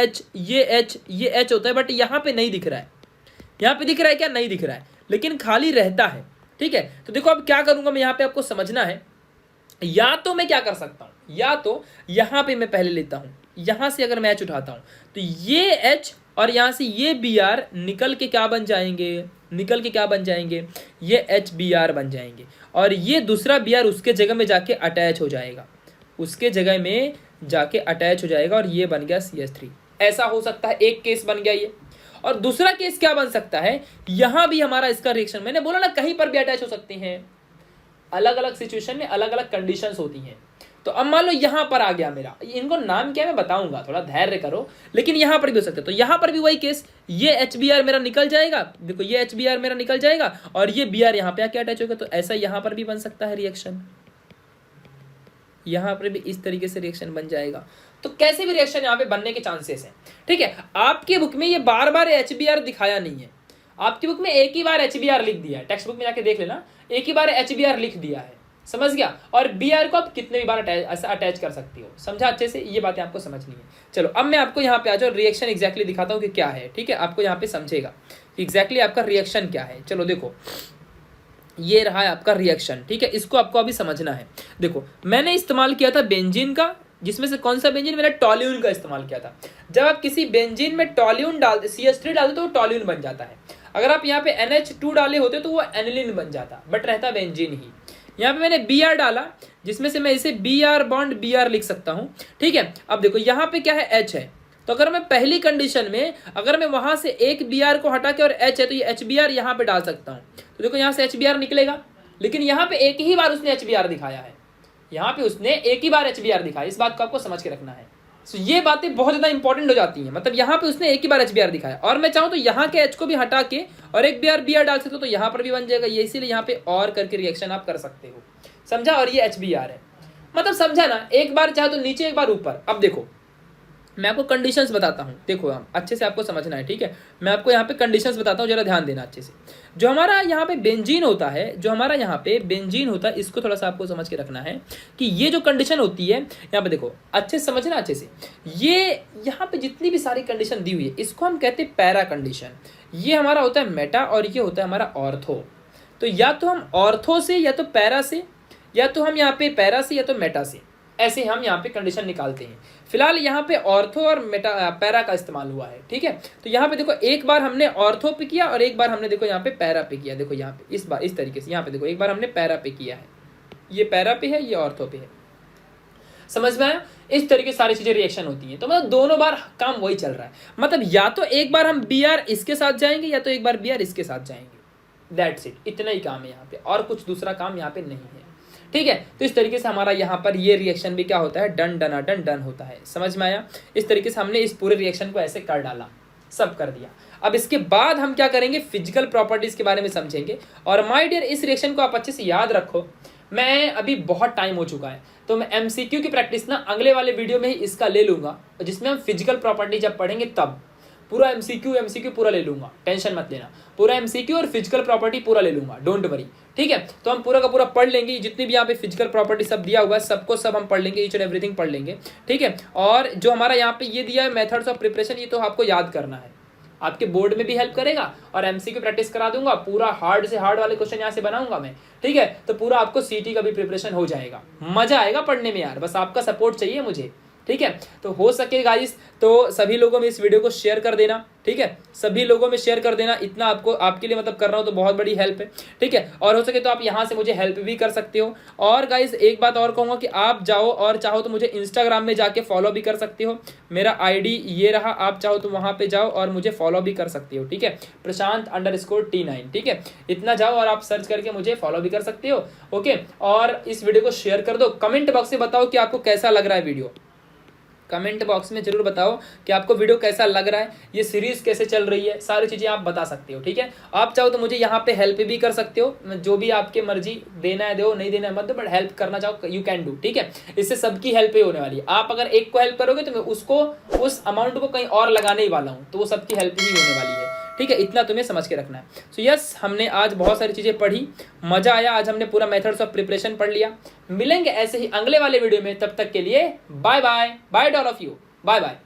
H होता है, बट यहाँ पे नहीं दिख रहा है। यहाँ पे दिख रहा है क्या, नहीं दिख रहा है, लेकिन खाली रहता है। ठीक है, तो देखो अब क्या करूंगा मैं, यहाँ पे आपको समझना है, या तो मैं क्या कर सकता हूँ, या तो यहाँ पे मैं पहले लेता हूँ, यहाँ से अगर मैं H उठाता हूँ तो ये H और यहाँ से ये Br निकल के क्या बन जाएंगे, निकल के क्या बन जाएंगे, ये HBr बन जाएंगे, और ये दूसरा Br उसके जगह में जाके अटैच हो जाएगा, उसके जगह में जाके अटैच हो जाएगा, और ये बन गया CH3। ऐसा हो सकता है, एक केस बन गया ये। और दूसरा केस क्या बन सकता है, यहाँ भी हमारा इसका रिएक्शन, मैंने बोला ना कहीं पर भी अटैच हो सकते हैं, अलग अलग सिचुएशन में अलग अलग कंडीशंस होती हैं। तो अब मान लो यहाँ पर आ गया मेरा, इनको नाम क्या मैं बताऊंगा, थोड़ा धैर्य करो, लेकिन यहाँ पर भी हो सकता है। तो यहाँ पर भी वही केस, ये HBr मेरा निकल जाएगा, देखो ये HBr मेरा निकल जाएगा, और ये Br यहाँ पे आके अटैच होगा। तो ऐसा यहाँ पर भी बन सकता है रिएक्शन, यहाँ पर भी इस तरीके से रिएक्शन बन जाएगा। तो कैसे भी रिएक्शन यहाँ पे बनने के चांसेस हैं। ठीक है, आपकी बुक में ये बार बार HBr दिखाया नहीं है, आपकी बुक में एक ही बार HBr लिख दिया है, टेक्स्ट बुक में जाके देख लेना, एक ही बार HBr लिख दिया है, समझ गया। और Br को आप कितने भी बार अटैच कर सकती हो, समझा अच्छे से, ये बातें आपको समझनी है। चलो अब मैं आपको यहाँ पे आ जाओ, रिएक्शन एग्जैक्टली दिखाता हूँ कि क्या है। ठीक है, आपको यहाँ पे समझेगा कि एग्जैक्टली आपका रिएक्शन क्या है। चलो देखो, ये रहा है आपका रिएक्शन। ठीक है, इसको आपको अभी समझना है। देखो मैंने इस्तेमाल किया था बेंजीन का, जिसमें से कौन सा बेंजीन, मैंने टॉल्यून का इस्तेमाल किया था। जब आप किसी बेंजीन में टॉल्यून डालते, CH3 डालते तो वो टॉल्यून बन जाता है। अगर आप यहाँ पे NH2 डाले होते तो वो एनिलीन बन जाता, बट रहता बेंजीन ही। यहाँ पे मैंने Br डाला, जिसमें से मैं इसे Br बॉन्ड Br लिख सकता हूँ। ठीक है, अब देखो यहाँ पे क्या है, H है, तो अगर मैं पहली कंडीशन में, अगर मैं वहां से एक Br को हटा के और H है तो ये HBr यहाँ पे डाल सकता हूँ। तो देखो यहाँ से HBr निकलेगा, लेकिन यहाँ पे एक ही बार उसने HBr दिखाया है, यहाँ पे उसने एक ही बार HBr दिखाया, इस बात को आपको समझ के रखना है। तो ये बातें बहुत ज़्यादा इंपॉर्टेंट हो जाती हैं, मतलब यहाँ पे उसने एक ही बार HBr दिखाया, और मैं चाहूँ तो यहाँ के H को भी हटा के और एक Br डाल सकते हो, तो यहाँ पर भी बन जाएगा ये, इसीलिए यहाँ पे और करके रिएक्शन आप कर सकते हो, समझा। और ये HBr है, मतलब समझा ना, एक बार चाहे तो नीचे एक बार ऊपर। अब देखो मैं आपको कंडीशंस बताता हूँ, देखो हम अच्छे से आपको समझना है, ठीक है। मैं आपको यहाँ पे कंडीशंस बताता हूँ, जरा ध्यान देना अच्छे से। जो हमारा यहाँ पे बेंजीन होता है, जो हमारा यहाँ पे बेंजीन होता है, इसको थोड़ा सा आपको समझ के रखना है कि ये जो कंडीशन होती है यहाँ पे देखो, अच्छे से समझना अच्छे से। ये यहाँ पे जितनी भी सारी कंडीशन दी हुई है, इसको हम कहते हैं पैरा कंडीशन। ये हमारा होता है मेटा और ये होता है हमारा ऑर्थो। तो या तो हम ऑर्थो से या तो पैरा से, या तो हम यहाँ पे पैरा से या तो मेटा से, ऐसे हम यहाँ पे कंडीशन निकालते हैं। फिलहाल यहाँ पे ऑर्थो और मेटा पैरा का इस्तेमाल हुआ है, ठीक है। तो यहाँ पे देखो एक बार हमने ऑर्थो पे किया और एक बार हमने देखो यहाँ पे पैरा पे किया। देखो यहाँ पे इस बार इस तरीके से, यहाँ पे देखो एक बार हमने पैरा पे किया है, ये पैरा पे है, ये ऑर्थो पे है। समझ में आया? इस तरीके सारी चीजें रिएक्शन होती हैं। तो मतलब दोनों बार काम वही चल रहा है, मतलब या तो एक बार हम Br इसके साथ जाएंगे या तो एक बार Br इसके साथ जाएंगे। दैट्स इट, इतना ही काम है यहाँ पे, और कुछ दूसरा काम यहाँ पे नहीं है, ठीक है। तो इस तरीके से हमारा यहाँ पर ये रिएक्शन भी क्या होता है, डन डनाडन डन होता है। समझ में आया? इस तरीके से हमने इस पूरे रिएक्शन को ऐसे कर डाला, सब कर दिया। अब इसके बाद हम क्या करेंगे, फिजिकल प्रॉपर्टीज के बारे में समझेंगे। और माय डियर, इस रिएक्शन को आप अच्छे से याद रखो। मैं अभी बहुत टाइम हो चुका है, तो मैं MCQ की प्रैक्टिस ना अगले वाले वीडियो में ही इसका ले लूंगा, जिसमें हम फिजिकल प्रॉपर्टी जब पढ़ेंगे तब पूरा MCQ पूरा ले लूंगा, टेंशन मत लेना। पूरा MCQ और फिजिकल प्रॉपर्टी पूरा ले लूंगा, डोंट वरी, ठीक है। तो हम पूरा का पूरा पढ़ लेंगे, जितनी भी यहाँ पे फिजिकल प्रॉपर्टी सब दिया हुआ है सबको सब हम पढ़ लेंगे, ईच एंड एवरीथिंग पढ़ लेंगे, ठीक है। और जो हमारा यहाँ पे ये दिया है मेथड्स ऑफ प्रिपरेशन, ये तो आपको याद करना है, आपके बोर्ड में भी हेल्प करेगा। और MCQ प्रैक्टिस करा दूंगा, पूरा हार्ड से हार्ड वाले क्वेश्चन यहाँ से बनाऊंगा मैं, ठीक है। तो पूरा आपको CT का भी प्रिपरेशन हो जाएगा, मजा आएगा पढ़ने में यार, बस आपका सपोर्ट चाहिए मुझे, ठीक है। तो हो सके गाइस तो सभी लोगों में इस वीडियो को शेयर कर देना, ठीक है। सभी लोगों में शेयर कर देना, इतना आपको आपके लिए मतलब कर रहा हूँ तो बहुत बड़ी हेल्प है, ठीक है। और हो सके तो आप यहाँ से मुझे हेल्प भी कर सकते हो। और गाइस एक बात और कहूँगा कि आप जाओ और चाहो तो मुझे इंस्टाग्राम में जाके फॉलो भी कर सकते हो। मेरा ID ये रहा, आप चाहो तो वहाँ पे जाओ और मुझे फॉलो भी कर सकते हो, ठीक है। Prashant_T9, ठीक है। इतना जाओ और आप सर्च करके मुझे फॉलो भी कर सकते हो, ओके। और इस वीडियो को शेयर कर दो। कमेंट बॉक्स में बताओ कि आपको कैसा लग रहा है वीडियो, कमेंट बॉक्स में जरूर बताओ कि आपको वीडियो कैसा लग रहा है, ये सीरीज कैसे चल रही है, सारी चीज़ें आप बता सकते हो, ठीक है। आप चाहो तो मुझे यहाँ पे हेल्प भी कर सकते हो, जो भी आपके मर्जी, देना है दो, नहीं देना है मत दो, बट हेल्प करना चाहो यू कैन डू, ठीक है। इससे सबकी हेल्प ही होने वाली है। आप अगर एक को हेल्प करोगे तो मैं उसको उस अमाउंट को कहीं और लगाने ही वाला हूँ, तो वो सबकी हेल्प ही होने वाली है, ठीक है। इतना तुम्हें समझ के रखना है। सो यस, हमने आज बहुत सारी चीज़ें पढ़ी, मज़ा आया। आज हमने पूरा मेथड्स ऑफ प्रिपरेशन पढ़ लिया। मिलेंगे ऐसे ही अगले वाले वीडियो में, तब तक के लिए bye bye, bye all of you, bye bye.